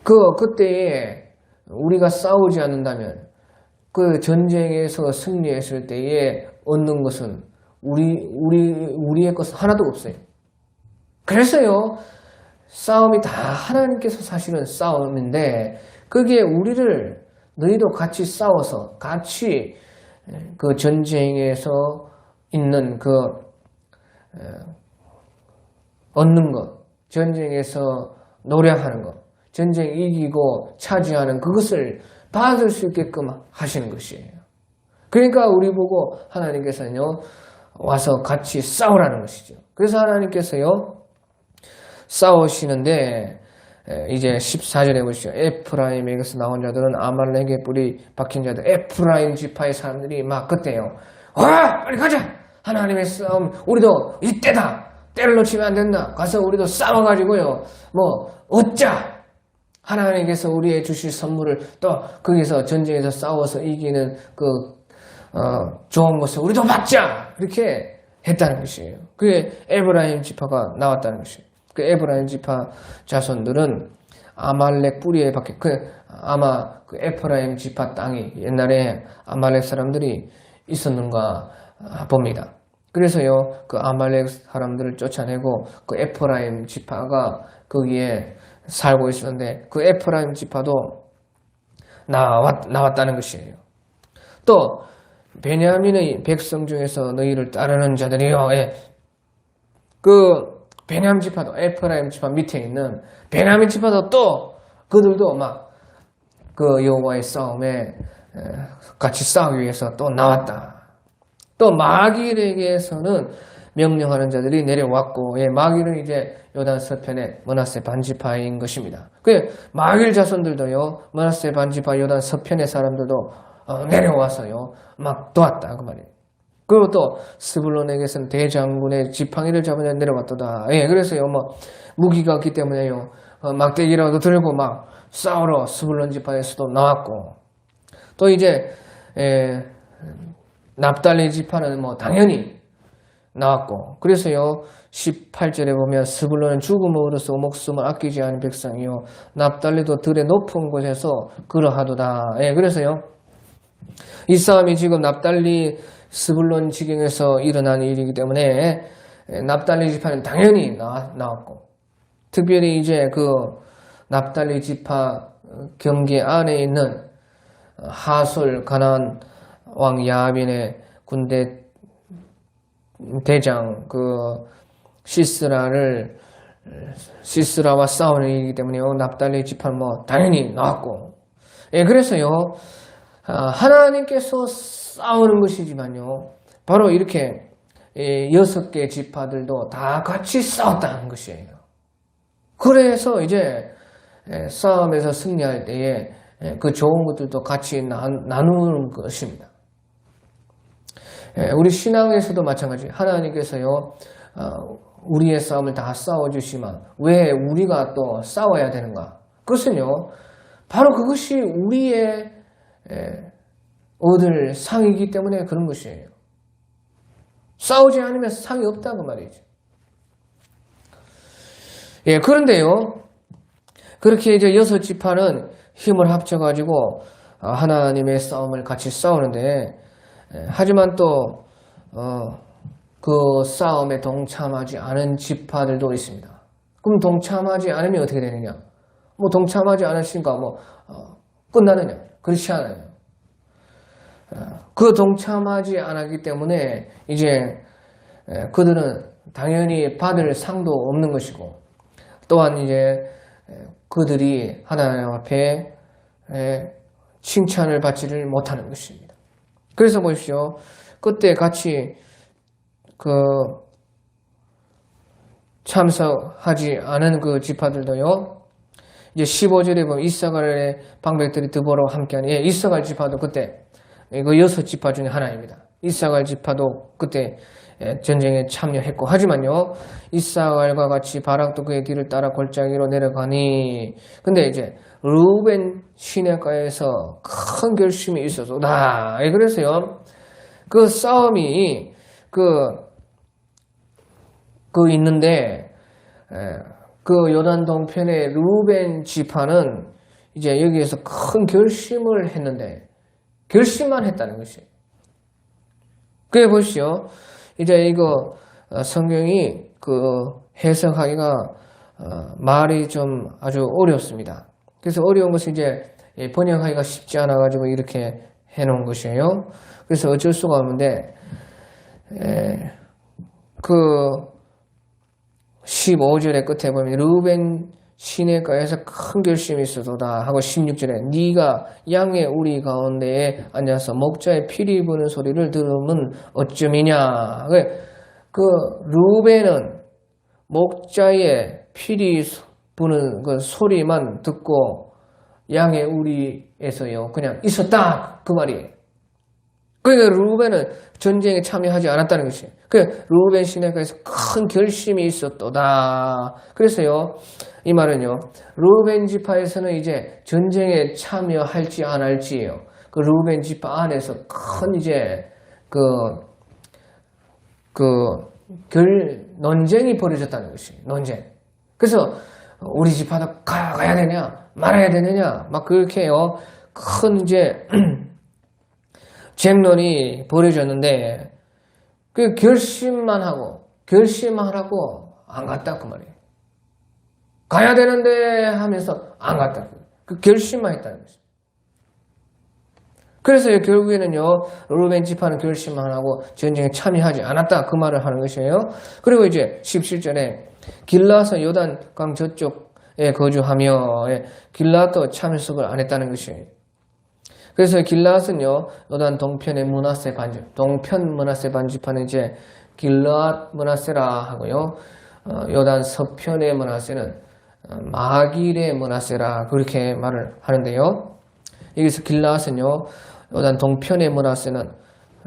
그때에 우리가 싸우지 않는다면 그 전쟁에서 승리했을 때에 얻는 것은 우리의 것은 하나도 없어요. 그래서요 싸움이 다 하나님께서 사실은 싸우는데 거기에 우리를 너희도 같이 싸워서 같이 그 전쟁에서 있는 얻는 것, 전쟁에서 노력하는 것, 전쟁 이기고 차지하는 그것을 받을 수 있게끔 하시는 것이에요. 그러니까 우리 보고 하나님께서는요 와서 같이 싸우라는 것이죠. 그래서 하나님께서요 싸우시는데 이제 14절에 보시죠. 에프라임에게서 나온 자들은 아말렉의 뿔이 박힌 자들, 에프라임 지파의 사람들이 막 그때요. 빨리 가자. 하나님의 싸움 우리도 이때다. 때를 놓치면 안 된다. 가서 우리도 싸워가지고요 얻자. 하나님께서 우리의 주실 선물을 또 거기서 전쟁에서 싸워서 이기는 좋은 것을 우리도 받자. 이렇게 했다는 것이에요. 그게 에브라임 지파가 나왔다는 것이에요. 그 에브라임 지파 자손들은 아말렉 뿌리에 박혀, 아마 그 에프라임 지파 땅이 옛날에 아말렉 사람들이 있었는가 봅니다. 그래서요, 그 아말렉 사람들을 쫓아내고 그 에프라임 지파가 거기에 살고 있었는데 그 에프라임 지파도 나왔다는 것이에요. 또 베냐민의 백성 중에서 너희를 따르는 자들이요, 그 베냐민 지파도 에프라임 지파 밑에 있는 베냐민 지파도 또 그들도 막 그 여호와의 싸움에 같이 싸우기 위해서 또 나왔다. 또 마길에게서는 명령하는 자들이 내려왔고, 마길은 이제 요단 서편의 므낫세 반지파인 것입니다. 그 마길 자손들도요, 므낫세 반지파 요단 서편의 사람들도 내려와서요 막 도왔다 그 말이에요. 그리고 또 스불론에게서는 대장군의 지팡이를 잡으려 내려왔도다. 그래서요 뭐 무기가 없기 때문에요 막대기라도 들고 막 싸우러 스불론 지파에서도 나왔고, 또 이제 납달리 지파는 뭐 당연히 나왔고, 그래서요 18절에 보면 스불론은 죽음으로써 목숨을 아끼지 않은 백성이요 납달리도 들의 높은 곳에서 그러하도다. 그래서요 이 싸움이 지금 납달리 스불론 지경에서 일어난 일이기 때문에 납달리 지파는 당연히 나왔고, 특별히 이제 그 납달리 지파 경계 안에 있는 하솔 가나안 왕 야빈의 군대 대장 그 시스라와 싸우는 일이기 때문에요 납달리 지파는 뭐 당연히 나왔고, 그래서요 하나님께서 싸우는 것이지만요 바로 이렇게 6개 지파들도 다 같이 싸웠다는 것이에요. 그래서 이제 싸움에서 승리할 때에 그 좋은 것들도 같이 나누는 것입니다. 우리 신앙에서도 마찬가지. 하나님께서요 우리의 싸움을 다 싸워주시면 왜 우리가 또 싸워야 되는가? 그것은요 바로 그것이 우리의 얻을 상이기 때문에 그런 것이에요. 싸우지 않으면 상이 없다고 말이죠. 그런데요 그렇게 이제 6지파는 힘을 합쳐가지고 하나님의 싸움을 같이 싸우는데, 하지만 또 그 싸움에 동참하지 않은 지파들도 있습니다. 그럼 동참하지 않으면 어떻게 되느냐? 뭐 동참하지 않으시니까 뭐 끝나느냐? 그렇지 않아요. 그 동참하지 않았기 때문에 이제 그들은 당연히 받을 상도 없는 것이고, 또한 이제 그들이 하나님 앞에 칭찬을 받지를 못하는 것입니다. 그래서 보십시오. 그때 같이 그 참석하지 않은 그 지파들도요. 이제 15절에 보면 이사갈의 방백들이 드보라와 함께하니, 이사갈 지파도 그때 이거 6지파 중에 하나입니다. 이사갈 지파도 그때 전쟁에 참여했고, 하지만요 이사갈과 같이 바락도 그의 뒤를 따라 골짜기로 내려가니, 근데 이제 루벤 시내가에서 큰 결심이 있어서다. 그래서요 그 싸움이 있는데, 그 요단 동편의 루벤 지파는 이제 여기에서 큰 결심을 했는데 결심만 했다는 것이에요. 그래 보시오. 이제 이거 성경이 그 해석하기가 말이 좀 아주 어렵습니다. 그래서 어려운 것은 이제 번역하기가 쉽지 않아 가지고 이렇게 해놓은 것이에요. 그래서 어쩔 수가 없는데, 그 15절의 끝에 보면 루벤 시내가에서 큰 결심이 있어도다 하고, 16절에 네가 양의 우리 가운데에 앉아서 목자의 피리 부는 소리를 들으면 어쩌미냐. 그 루벤은 목자의 피리 부는 그 소리만 듣고 양의 우리에서요 그냥 있었다 그 말이에요. 그러니까 루벤은 전쟁에 참여하지 않았다는 것이에요. 그 루벤 시내가에서 큰 결심이 있었도다. 그래서요 이 말은요 루벤 지파에서는 이제 전쟁에 참여할지 안 할지예요. 그 루벤 지파 안에서 큰 이제 논쟁이 벌어졌다는 것이에요. 논쟁. 그래서 우리 집 하나 가야 되냐 말아야 되느냐 막 그렇게요 큰 이제 쟁론이 벌어졌는데 그 결심하라고 안 갔다 그 말이에요. 가야 되는데 하면서 안 갔다. 그 결심만 했다는 거죠. 그래서 결국에는요 루벤 지파는 결심만 하고 전쟁에 참여하지 않았다 그 말을 하는 것이에요. 그리고 이제 17절에 길라서 요단강 저쪽에 거주하며 길라도 참석을 안 했다는 것이에요. 그래서 길라앗은요 요단 동편의 므낫세 반지파, 동편 므낫세 반지파는 이제 길라앗 므낫세라 하고요. 요단 서편의 므낫세는 마길의 므낫세라 그렇게 말을 하는데요. 여기서 길라앗은요 요단 동편의 므낫세는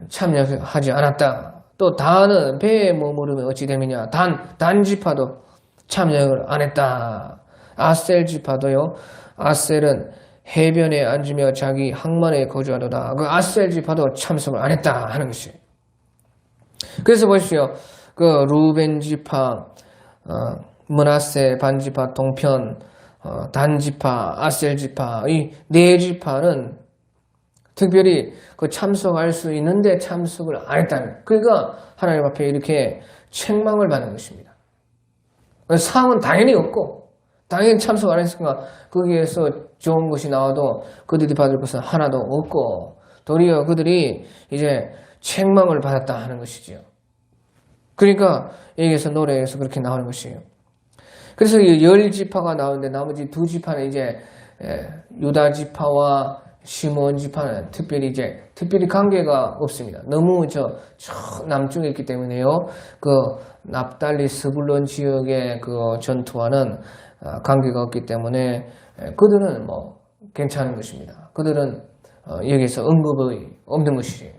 참여하지 않았다. 또 단은 배에 머무르면 어찌 되느냐. 단 지파도 참여를 안 했다. 아셀 지파도요. 아셀은 해변에 앉으며 자기 항만에 거주하도다. 그 아셀 지파도 참석을 안 했다 하는 것이에요. 그래서 보십시오. 그 루벤 지파, 므낫세 반지파, 동편, 단 지파, 아셀 지파 이 네 지파는 특별히 그 참석할 수 있는데 참석을 안 했다는. 그러니까 하나님 앞에 이렇게 책망을 받는 것입니다. 상은 당연히 없고 당연히 참석 안 했으니까 거기에서 좋은 것이 나와도 그들이 받을 것은 하나도 없고 도리어 그들이 이제 책망을 받았다 하는 것이지요. 그러니까 여기에서 노래에서 그렇게 나오는 것이에요. 그래서 10지파가 나오는데 나머지 2지파는 이제 유다 지파와 시몬 지파는 특별히 관계가 없습니다. 너무 저 남쪽에 있기 때문에요. 그 납달리 스불론 지역의 그 전투와는 관계가 없기 때문에 그들은 뭐 괜찮은 것입니다. 그들은 여기서 언급이 없는 것이에요.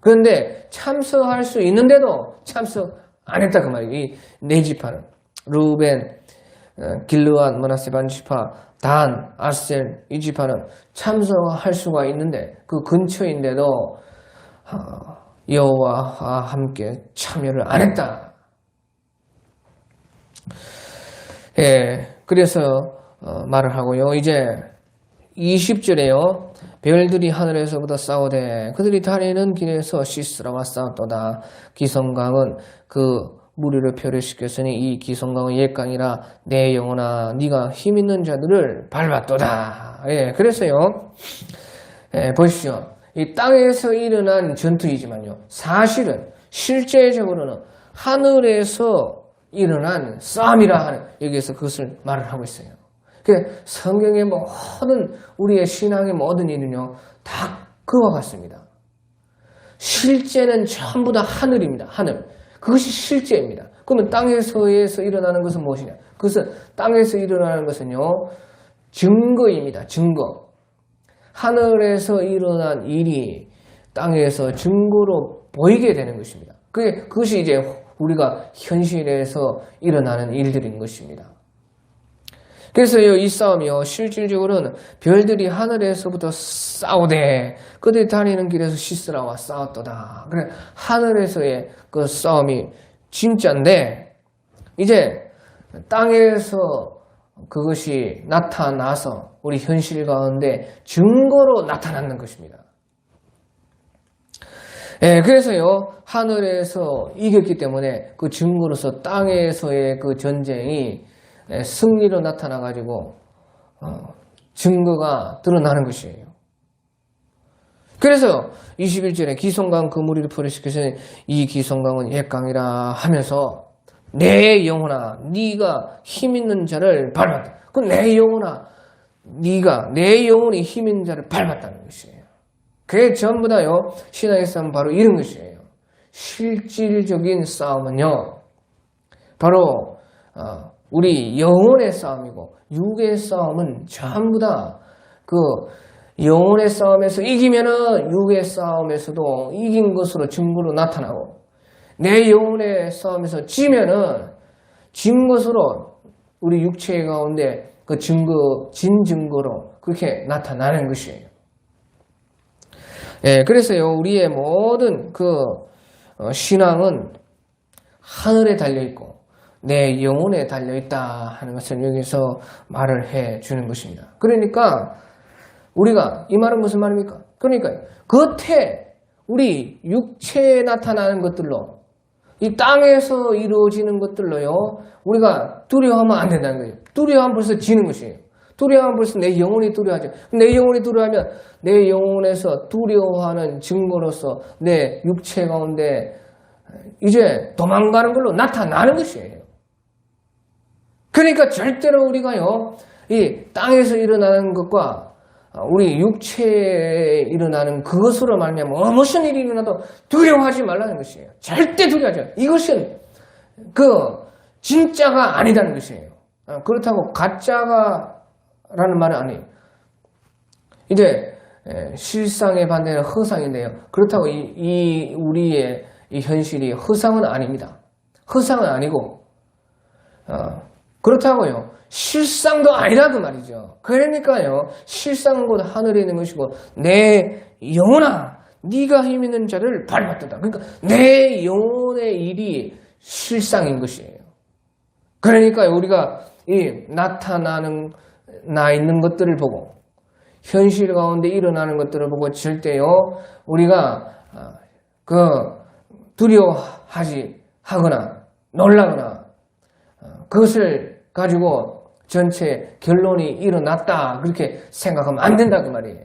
그런데 참석할 수 있는데도 참석 안 했다 그 말이에요. 이 네 지파는 루벤, 길르앗, 므낫세 반지파, 단, 아셀 이 지파는 참석할 수가 있는데 그 근처인데도 여호와와 함께 참여를 안 했다. 그래서 말을 하고요. 이제 20절에요. 별들이 하늘에서부터 싸우되 그들이 다니는 길에서 시스라와 싸웠도다. 기성강은 그 무리를 표류시켰으니 이 기성강은 옛강이라 내 영혼아 네가 힘있는 자들을 밟았도다. 그래서요. 보십시오. 이 땅에서 일어난 전투이지만요. 사실은 실제적으로는 하늘에서 일어난 싸움이라 하는 여기에서 그것을 말을 하고 있어요. 성경의 모든 우리의 신앙의 모든 일은요 다 그와 같습니다. 실제는 전부 다 하늘입니다. 하늘. 그것이 실제입니다. 그러면 땅에서 일어나는 것은 무엇이냐? 그것은 땅에서 일어나는 것은요 증거입니다. 증거. 하늘에서 일어난 일이 땅에서 증거로 보이게 되는 것입니다. 그것이 이제 우리가 현실에서 일어나는 일들인 것입니다. 그래서요, 이 싸움이요, 실질적으로는 별들이 하늘에서부터 싸우되, 그들이 다니는 길에서 시스라와 싸웠도다. 그래, 하늘에서의 그 싸움이 진짜인데, 이제 땅에서 그것이 나타나서 우리 현실 가운데 증거로 나타나는 것입니다. 그래서요, 하늘에서 이겼기 때문에 그 증거로서 땅에서의 그 전쟁이 승리로 나타나가지고 증거가 드러나는 것이에요. 그래서 21절에 기성강 그 무리를 표류시켜서 이 기성강은 옛강이라 하면서 내 영혼아 네가 힘있는 자를 밟았다. 그 내 영혼아 네가 내 영혼이 힘있는 자를 밟았다는 것이에요. 그게 전부 다요 신앙의 싸움은 바로 이런 것이에요. 실질적인 싸움은요 바로 우리 영혼의 싸움이고 육의 싸움은 전부 다 그 영혼의 싸움에서 이기면은 육의 싸움에서도 이긴 것으로 증거로 나타나고 내 영혼의 싸움에서 지면은 진 것으로 우리 육체 가운데 그 증거, 진 증거로 그렇게 나타나는 것이에요. 그래서요 우리의 모든 그 신앙은 하늘에 달려 있고 내 영혼에 달려있다 하는 것을 여기서 말을 해주는 것입니다. 그러니까 우리가 이 말은 무슨 말입니까? 그러니까 겉에 우리 육체에 나타나는 것들로 이 땅에서 이루어지는 것들로요 우리가 두려워하면 안 된다는 거예요. 두려워하면 벌써 지는 것이에요. 두려워하면 벌써 내 영혼이 두려워하죠. 내 영혼이 두려워하면 내 영혼에서 두려워하는 증거로서 내 육체 가운데 이제 도망가는 걸로 나타나는 것이에요. 그러니까 절대로 우리가요 이 땅에서 일어나는 것과 우리 육체에 일어나는 그것으로 말미암아 무슨 일이 일어나도 두려워하지 말라는 것이에요. 절대 두려워하지 말아요. 이것은 그 진짜가 아니다는 것이에요. 그렇다고 가짜라는 말은 아니에요. 이제 실상의 반대는 허상인데요. 그렇다고 이 우리의 이 현실이 허상은 아닙니다. 허상은 아니고 그렇다고요. 실상도 아니라 그 말이죠. 그러니까요. 실상은 곧 하늘에 있는 것이고 내 영혼아 네가 힘 있는 자를 밟았다. 그러니까 내 영혼의 일이 실상인 것이에요. 그러니까 우리가 이 나타나는 나 있는 것들을 보고 현실 가운데 일어나는 것들을 보고 절대요. 우리가 그 두려워하지 하거나 놀라거나 그것을 가지고 전체 결론이 일어났다 그렇게 생각하면 안 된다 그 말이에요.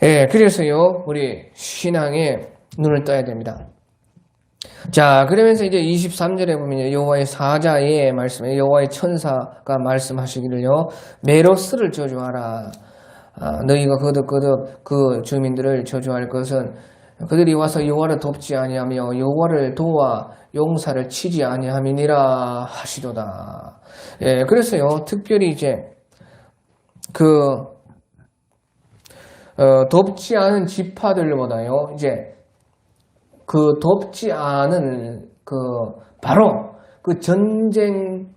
예, 그래서요 우리 신앙에 눈을 떠야 됩니다. 자, 그러면서 이제 23절에 보면 여호와의 사자의 말씀에 여호와의 천사가 말씀하시기를요 메로스를 저주하라. 너희가 거듭 그 주민들을 저주할 것은 그들이 와서 여호와를 돕지 아니하며 여호와를 도와 용사를 치지 아니함이니라 하시도다. 예, 그래서요 특별히 이제 그 돕지 않은 지파들보다요 이제 그 돕지 않은 그 바로 그 전쟁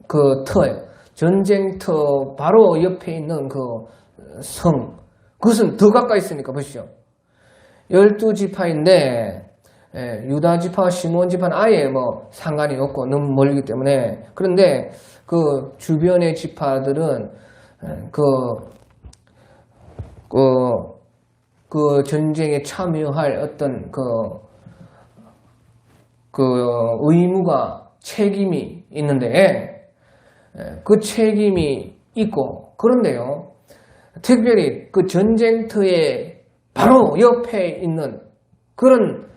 그 터예요. 전쟁터 바로 옆에 있는 그 성 그것은 더 가까이 있으니까 보시죠. 12지파인데 유다 지파, 시몬 지파는 아예 뭐 상관이 없고 너무 멀기 때문에 그런데 그 주변의 지파들은 그 전쟁에 참여할 어떤 그 의무가 책임이 있는데 그 책임이 있고 그런데요 특별히 그 전쟁터에 바로 옆에 있는 그런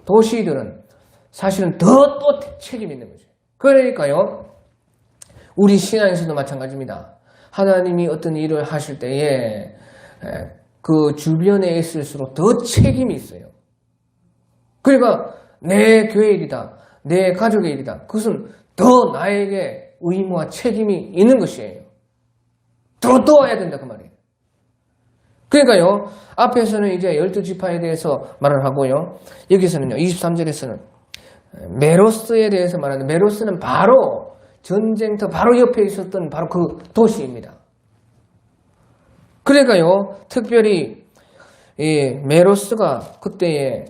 도시들은 사실은 더 또 책임이 있는 거죠. 그러니까요 우리 신앙에서도 마찬가지입니다. 하나님이 어떤 일을 하실 때에 그 주변에 있을수록 더 책임이 있어요. 그러니까 내 교회 일이다. 내 가족의 일이다. 그것은 더 나에게 의무와 책임이 있는 것이에요. 더 도와야 된다 그 말이에요. 그러니까요 앞에서는 이제 12지파에 대해서 말을 하고요 여기서는요 23절에서는 메로스에 대해서 말하는데 메로스는 바로 전쟁터 바로 옆에 있었던 바로 그 도시입니다. 그러니까요 특별히 이 메로스가 그때에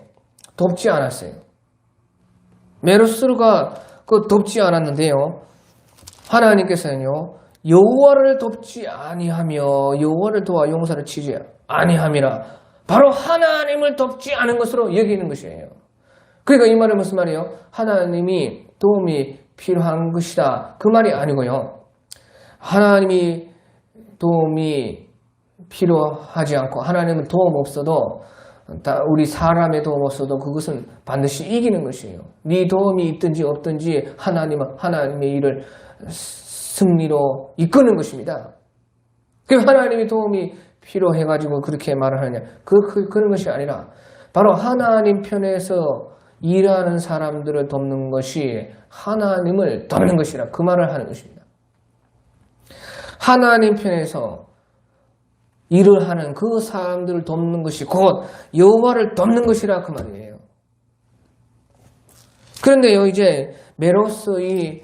돕지 않았어요. 메로스가 그 돕지 않았는데요 하나님께서는요 여호와를 돕지 아니하며 여호와를 도와 용사를 치지 아니함이라 바로 하나님을 돕지 않은 것으로 여기는 것이에요. 그러니까 이 말은 무슨 말이에요? 하나님이 도움이 필요한 것이다 그 말이 아니고요 하나님이 도움이 필요하지 않고 하나님은 도움 없어도 우리 사람의 도움 없어도 그것은 반드시 이기는 것이에요. 네 도움이 있든지 없든지 하나님은 하나님의 일을 승리로 이끄는 것입니다. 그 하나님의 도움이 필요해가지고 그렇게 말을 하느냐 그런 것이 아니라 바로 하나님 편에서 일하는 사람들을 돕는 것이 하나님을 돕는 것이라 그 말을 하는 것입니다. 하나님 편에서 일을 하는 그 사람들을 돕는 것이 곧 여호와를 돕는 것이라 그 말이에요. 그런데요 이제 메로스 이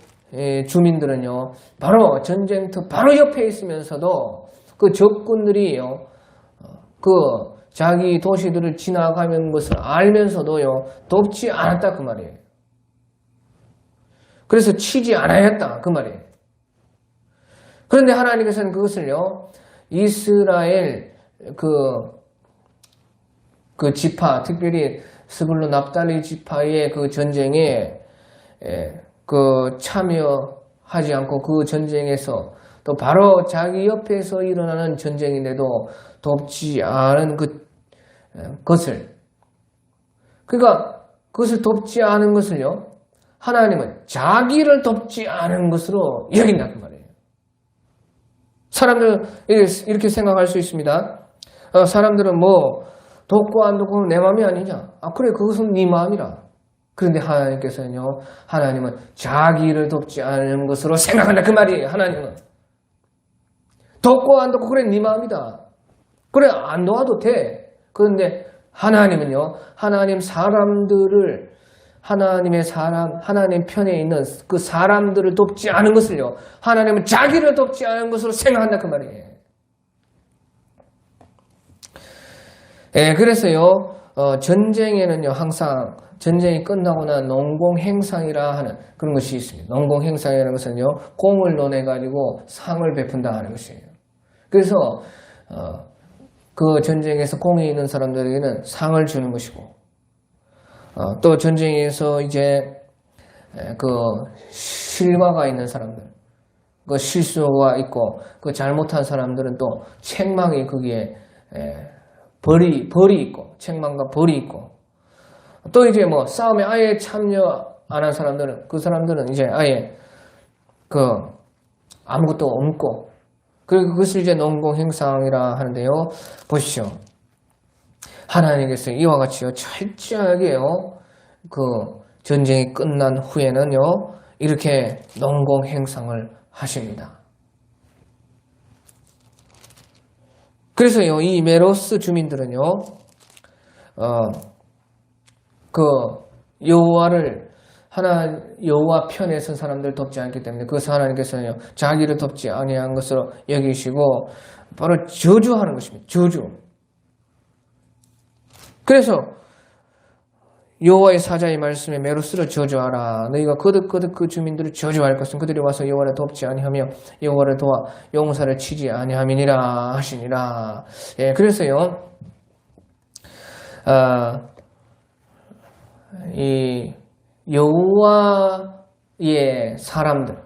주민들은요 바로 전쟁터 바로 옆에 있으면서도 그 적군들이요 그 자기 도시들을 지나가는 것을 알면서도요 돕지 않았다 그 말이에요. 그래서 치지 않아야했다 그 말이에요. 그런데 하나님께서는 그것을요 이스라엘 그 지파, 특별히 스불론 납달리 지파의 그 전쟁에 참여하지 않고 그 전쟁에서 또 바로 자기 옆에서 일어나는 전쟁인데도 돕지 않은 것을, 그러니까 그것을 돕지 않은 것을요 하나님은 자기를 돕지 않은 것으로 여긴다 그 말이에요. 사람들 이렇게 생각할 수 있습니다. 사람들은 뭐 돕고 안 돕고는 내 마음이 아니냐. 그래 그것은 네 마음이라. 그런데 하나님께서는요 하나님은 자기를 돕지 않은 것으로 생각한다 그 말이에요. 하나님은 돕고 안 돕고 그래 네 마음이다. 그래 안 도와도 돼. 그런데 하나님은요 하나님 사람들을 하나님 편에 있는 그 사람들을 돕지 않은 것을요 하나님은 자기를 돕지 않은 것으로 생각한다 그 말이에요. 그래서요 전쟁에는요 항상 전쟁이 끝나고 난 농공행상이라 하는 그런 것이 있습니다. 농공행상이라는 것은요 공을 논해가지고 상을 베푼다 하는 것이에요. 그래서 그 전쟁에서 공이 있는 사람들에게는 상을 주는 것이고, 또 전쟁에서 이제 그 실과가 있는 사람들, 그 실수가 있고 그 잘못한 사람들은 또 책망이 거기에 벌이 있고, 책망과 벌이 있고, 또 이제 뭐 싸움에 아예 참여 안 한 사람들은 그 사람들은 이제 아예 아무것도 없고, 그리고 그것을 이제 농공행상이라 하는데요. 보십시오. 하나님께서 이와 같이요 철저하게요 그 전쟁이 끝난 후에는요 이렇게 농공행상을 하십니다. 그래서요 이 메로스 주민들은요 그 여호와 편에 선 사람들 돕지 않기 때문에 그것을 하나님께서는요 자기를 돕지 아니한 것으로 여기시고 바로 저주하는 것입니다. 저주. 그래서 여호와의 사자의 말씀에 메로스를 저주하라. 너희가 거듭 그 주민들을 저주할 것은 그들이 와서 여호와를 돕지 아니하며 여호와를 도와 용사를 치지 아니함이니라 하시니라. 그래서요 이 여호와의 사람들,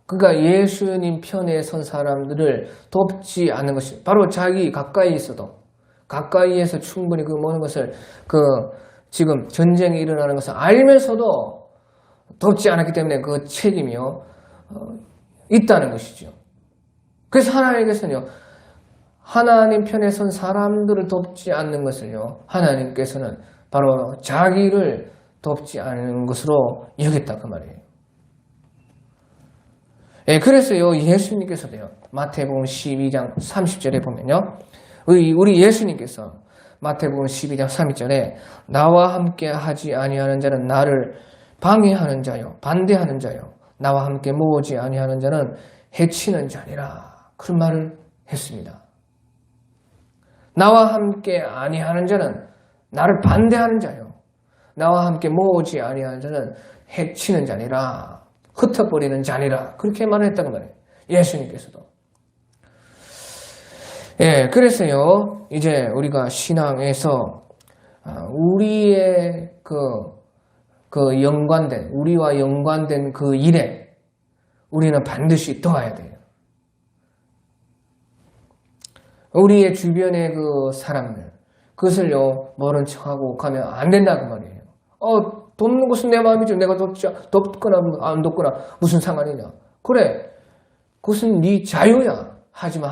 그러니까 예수님 편에 선 사람들을 돕지 않는 것이 바로 자기 가까이 있어도 가까이에서 충분히 그 모든 것을 지금 전쟁이 일어나는 것을 알면서도 돕지 않았기 때문에 그 책임이요 있다는 것이죠. 그래서 하나님께서는요 하나님 편에 선 사람들을 돕지 않는 것을요 하나님께서는 바로 자기를 돕지 않는 것으로 여겼다 그 말이에요. 그래서요 예수님께서도요 마태복음 12장 30절에 보면요 우리 예수님께서 마태복음 12장 30절에 나와 함께 하지 아니하는 자는 나를 방해하는 자요 반대하는 자요 나와 함께 모으지 아니하는 자는 해치는 자니라 그런 말을 했습니다. 나와 함께 아니하는 자는 나를 반대하는 자요 나와 함께 모으지 아니하는 자는 해치는 자니라 흩어버리는 자니라 그렇게 말을 했다고 말해요. 예수님께서도. 그래서요 이제 우리가 신앙에서 우리의 우리와 연관된 그 일에 우리는 반드시 도와야 돼요. 우리의 주변의 그 사람들 그것을요 모른 척하고 가면 안 된다고 말이에요. 돕는 것은 내 마음이죠. 내가 돕거나 안 돕거나 무슨 상관이냐. 그래 그것은 네 자유야. 하지만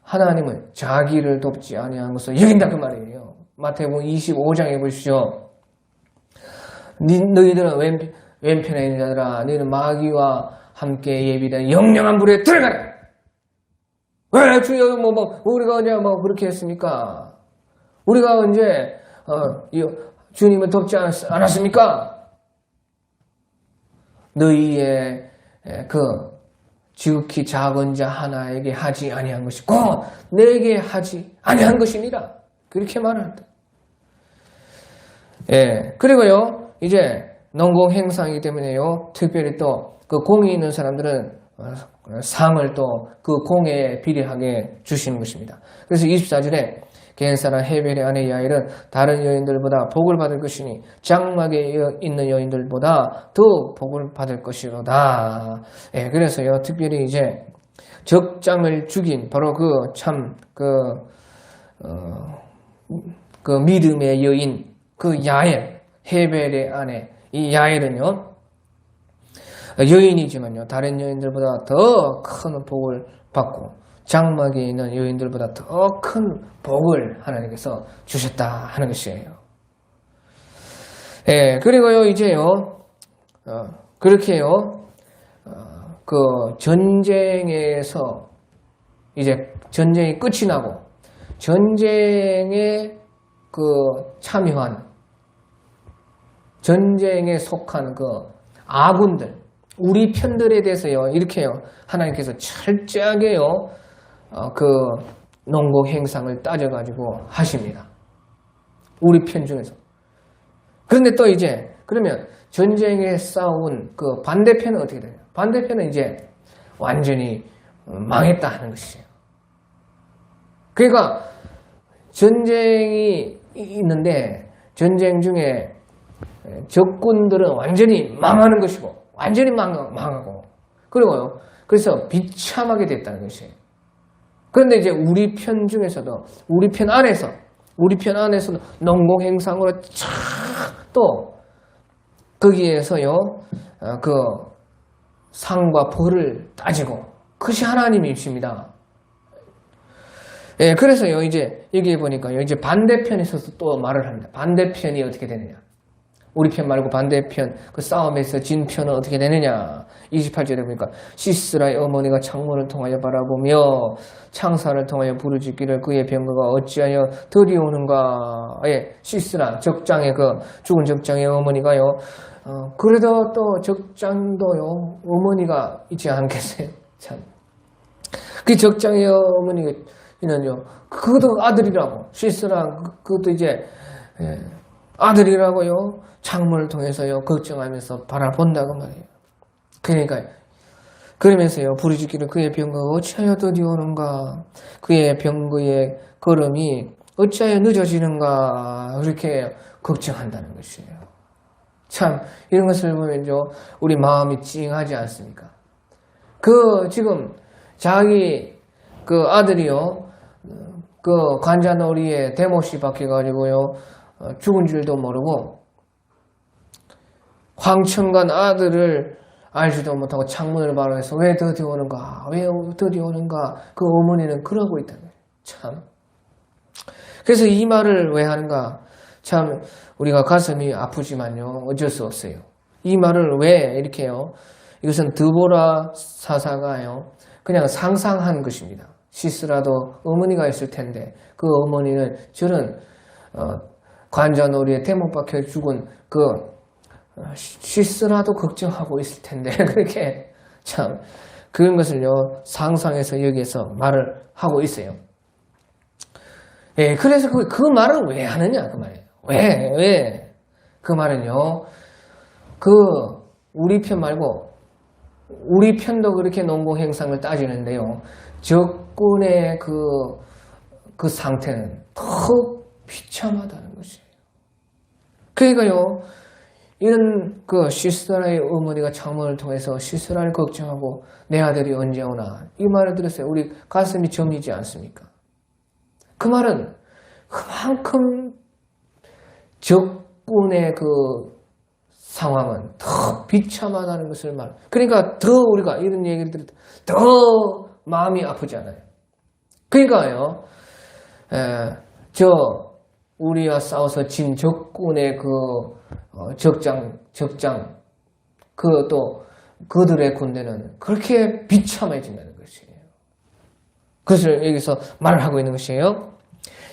하나님은 자기를 돕지 아니한 것을 여긴다 그 말이에요. 마태복음 25장에 보십시오. 너희들은 왼편에 있는 자들아 너희는 마귀와 함께 예비된 영영한 불에 들어가라. 왜 주여 우리가 언제 그렇게 했습니까? 우리가 언제 주님을 돕지 않았습니까? 너희의 지극히 작은 자 하나에게 하지 아니한 것이 곧 내게 하지 아니한 것이니라. 그렇게 말한다. 그리고요 이제 농공 행사이기 때문에요. 특별히 또 그 공이 있는 사람들은 상을 또 그 공에 비례하게 주시는 것입니다. 그래서 24절에 겐사라 헤벨의 아내 야일은 다른 여인들보다 복을 받을 것이니 장막에 있는 여인들보다 더 복을 받을 것이로다. 예, 그래서요, 특별히 이제 적장을 죽인 바로 그 믿음의 여인, 그 야엘, 헤벨의 아내, 이 야엘은요, 여인이지만요, 다른 여인들보다 더 큰 복을 받고, 장막에 있는 여인들보다 더 큰 복을 하나님께서 주셨다 하는 것이에요. 예, 그리고요, 이제요, 그렇게요, 그 전쟁에서, 이제 전쟁이 끝이 나고, 전쟁에 그 참여한, 전쟁에 속한 그 아군들, 우리 편들에 대해서요, 이렇게요, 하나님께서 철저하게요, 그 농공 행상을 따져가지고 하십니다. 우리 편 중에서. 그런데 또 이제, 그러면 전쟁에 싸운 그 반대편은 어떻게 되냐? 반대편은 이제 완전히 망했다 하는 것이에요. 그러니까 전쟁이 있는데, 전쟁 중에 적군들은 완전히 망하는 것이고, 완전히 망하고, 그리고요, 그래서 비참하게 됐다는 것이에요. 그런데 이제 우리 편 중에서도, 우리 편 안에서도 농공행상으로 또, 거기에서요, 그 상과 벌을 따지고, 그것이 하나님이십니다. 예, 그래서요, 이제, 여기에 보니까요, 이제 반대편에서도 또 말을 합니다. 반대편이 어떻게 되느냐. 우리 편 말고 반대편, 그 싸움에서 진 편은 어떻게 되느냐. 28절에 보니까 시스라의 어머니가 창문을 통하여 바라보며 창사를 통하여 부르짖기를 그의 병거가 어찌하여 들이오는가. 예, 시스라, 적장의 죽은 적장의 어머니가요. 그래도 또 적장도요, 어머니가 있지 않겠어요? 참. 그 적장의 어머니는요, 그것도 아들이라고. 시스라, 그것도 이제, 예, 아들이라고요. 창문을 통해서요, 걱정하면서 바라본다고 말이에요. 그러니까, 그러면서요, 부르짖기를 그의 병거가 어찌하여 더디오는가, 그의 병거의 걸음이 어찌하여 늦어지는가, 그렇게 걱정한다는 것이에요. 참, 이런 것을 보면요, 우리 마음이 찡하지 않습니까? 지금, 자기, 아들이요, 관자놀이에 대못이 박혀가지고요, 죽은 줄도 모르고, 황천간 아들을 알지도 못하고 창문을 바라해서 왜 더디오는가, 그 어머니는 그러고 있다는 거예요. 참. 그래서 이 말을 왜 하는가? 참, 우리가 가슴이 아프지만요, 어쩔 수 없어요. 이 말을 왜 이렇게요? 이것은 드보라 사사가요, 그냥 상상한 것입니다. 시스라도 어머니가 있을 텐데, 그 어머니는 저런, 관자놀이에 대못 박혀 죽은 시스라도 걱정하고 있을 텐데, 그렇게 참 그런 것을요, 상상해서 여기에서 말을 하고 있어요. 예, 그래서 그 말을 왜 하느냐, 그 말이에요. 왜? 그 말은요, 우리 편 말고, 우리 편도 그렇게 농공행상을 따지는데요, 적군의 그 상태는 더 비참하다는 것이에요. 그러니까요, 이런 시스라의 어머니가 창문을 통해서 시스라를 걱정하고 내 아들이 언제 오나, 이 말을 들었어요. 우리 가슴이 저미지 않습니까? 그 말은 그만큼 적군의 상황은 더 비참하다는 것을 그러니까 더 우리가 이런 얘기를 들을 때 더 마음이 아프잖아요. 그러니까요, 우리와 싸워서 진 적군의 적장, 또 그들의 군대는 그렇게 비참해진다는 것이에요. 그것을 여기서 말을 하고 있는 것이에요.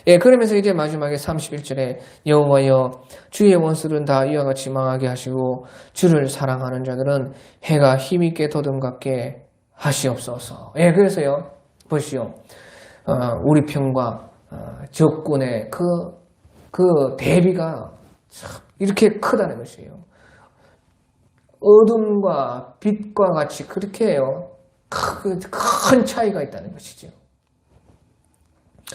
예, 그러면서 이제 마지막에 31절에 여호와여 주의 원수들은 다 이와 같이 망하게 하시고 주를 사랑하는 자들은 해가 힘있게 도듬갑게 하시옵소서. 예, 그래서요, 보시오. 우리 편과 적군의 그 대비가 이렇게 크다는 것이에요. 어둠과 빛과 같이 그렇게 해요. 큰 차이가 있다는 것이죠.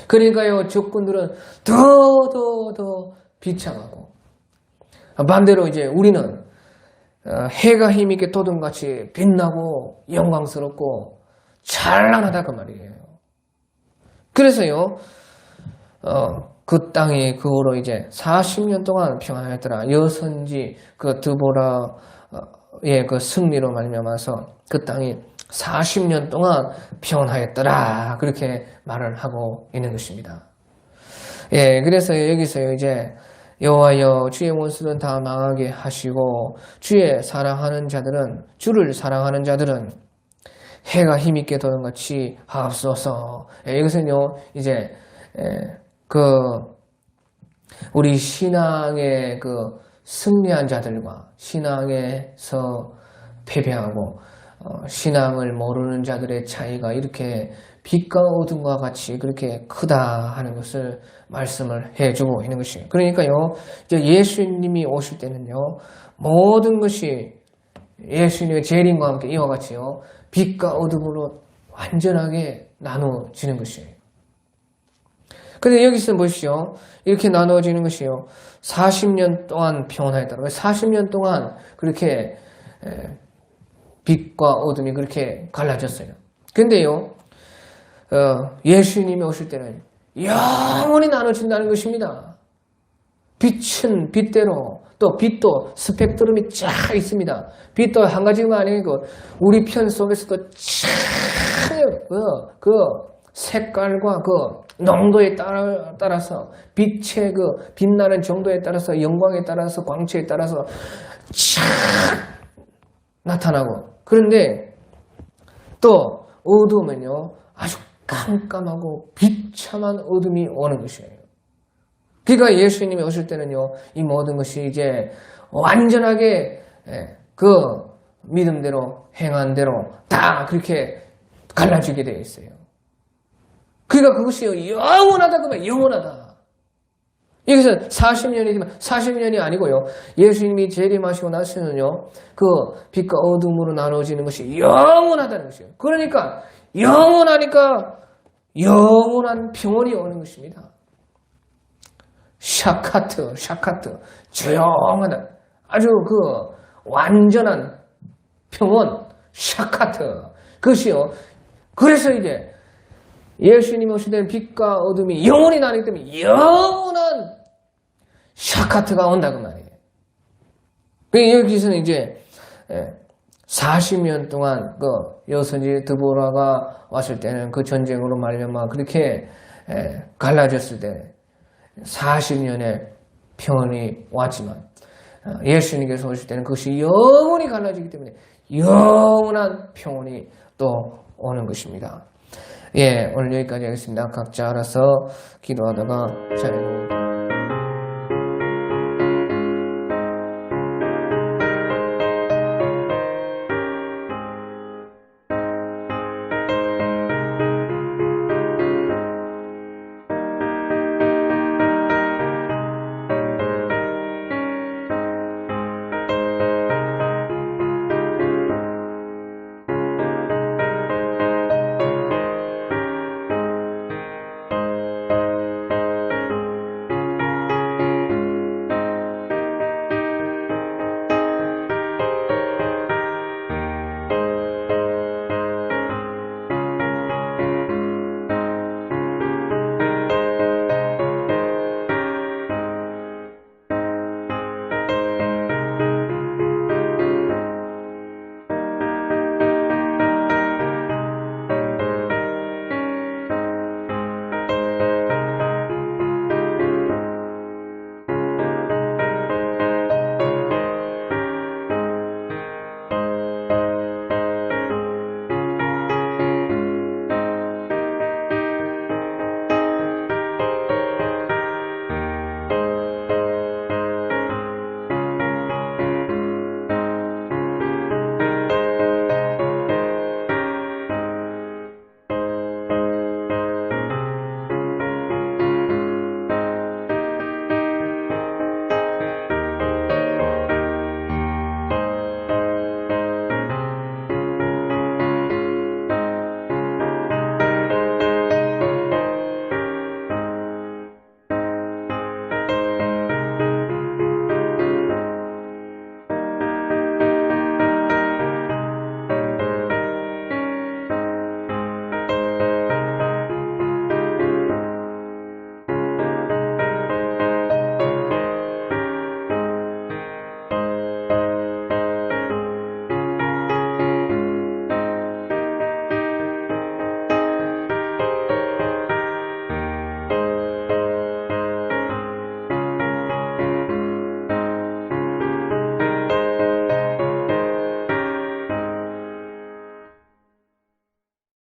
그러니까요, 적군들은 더 비참하고, 반대로 이제 우리는 해가 힘있게 도둠같이 빛나고 영광스럽고 찬란하다 그 말이에요. 그래서요, 그 땅이 그 후로 이제 40년 동안 평안하였더라. 여선지 그 드보라의 그 승리로 말미암아서 그 땅이 40년 동안 평안하였더라. 그렇게 말을 하고 있는 것입니다. 예, 그래서 여기서 이제 여호와여 주의 원수는 다 망하게 하시고 주의 사랑하는 자들은 주를 사랑하는 자들은 해가 힘있게 도는 같이 하옵소서. 예, 이것은요 이제 우리 신앙의 그 승리한 자들과 신앙에서 패배하고 신앙을 모르는 자들의 차이가 이렇게 빛과 어둠과 같이 그렇게 크다 하는 것을 말씀을 해주고 있는 것이에요. 그러니까요, 이제 예수님이 오실 때는요, 모든 것이 예수님의 재림과 함께 이와 같이요, 빛과 어둠으로 완전하게 나누어지는 것이에요. 근데 여기서 보십시오. 이렇게 나누어지는 것이요, 40년 동안 평안하였다. 40년 동안 그렇게 빛과 어둠이 그렇게 갈라졌어요. 근데요, 예수님이 오실 때는 영원히 나눠진다는 것입니다. 빛은 빛대로, 또 빛도 스펙트럼이 쫙 있습니다. 빛도 한 가지가 아니고 우리 편 속에서도 쫙 그 색깔과 그 농도에 따라서 빛의 그 빛나는 정도에 따라서 영광에 따라서 광채에 따라서 쫙 나타나고, 그런데 또 어두우면요 아주 깜깜하고 비참한 어둠이 오는 것이에요. 그러니까 예수님이 오실 때는요 이 모든 것이 이제 완전하게 그 믿음대로 행한 대로 다 그렇게 갈라지게 되어 있어요. 그러니까 그것이 영원하다 그러면 영원하다. 여기서 40년이 되면 40년이 아니고요, 예수님이 재림하시고 나서는요 그 빛과 어둠으로 나눠지는 것이 영원하다는 것이에요. 그러니까 영원하니까 영원한 평온이 오는 것입니다. 샤카트 조용하다, 아주 그 완전한 평온, 샤카트, 그것이요. 그래서 이제 예수님이 오실 때는 빛과 어둠이 영원히 나누기 때문에 영원한 샤카트가 온다고 말이에요. 여기서는 이제 40년 동안 그 여선지 드보라가 왔을 때는 그 전쟁으로 말미암아 그렇게 갈라졌을 때 40년의 평온이 왔지만 예수님께서 오실 때는 그것이 영원히 갈라지기 때문에 영원한 평온이 또 오는 것입니다. 예, 오늘 여기까지 하겠습니다. 각자 알아서 기도하다가 자유로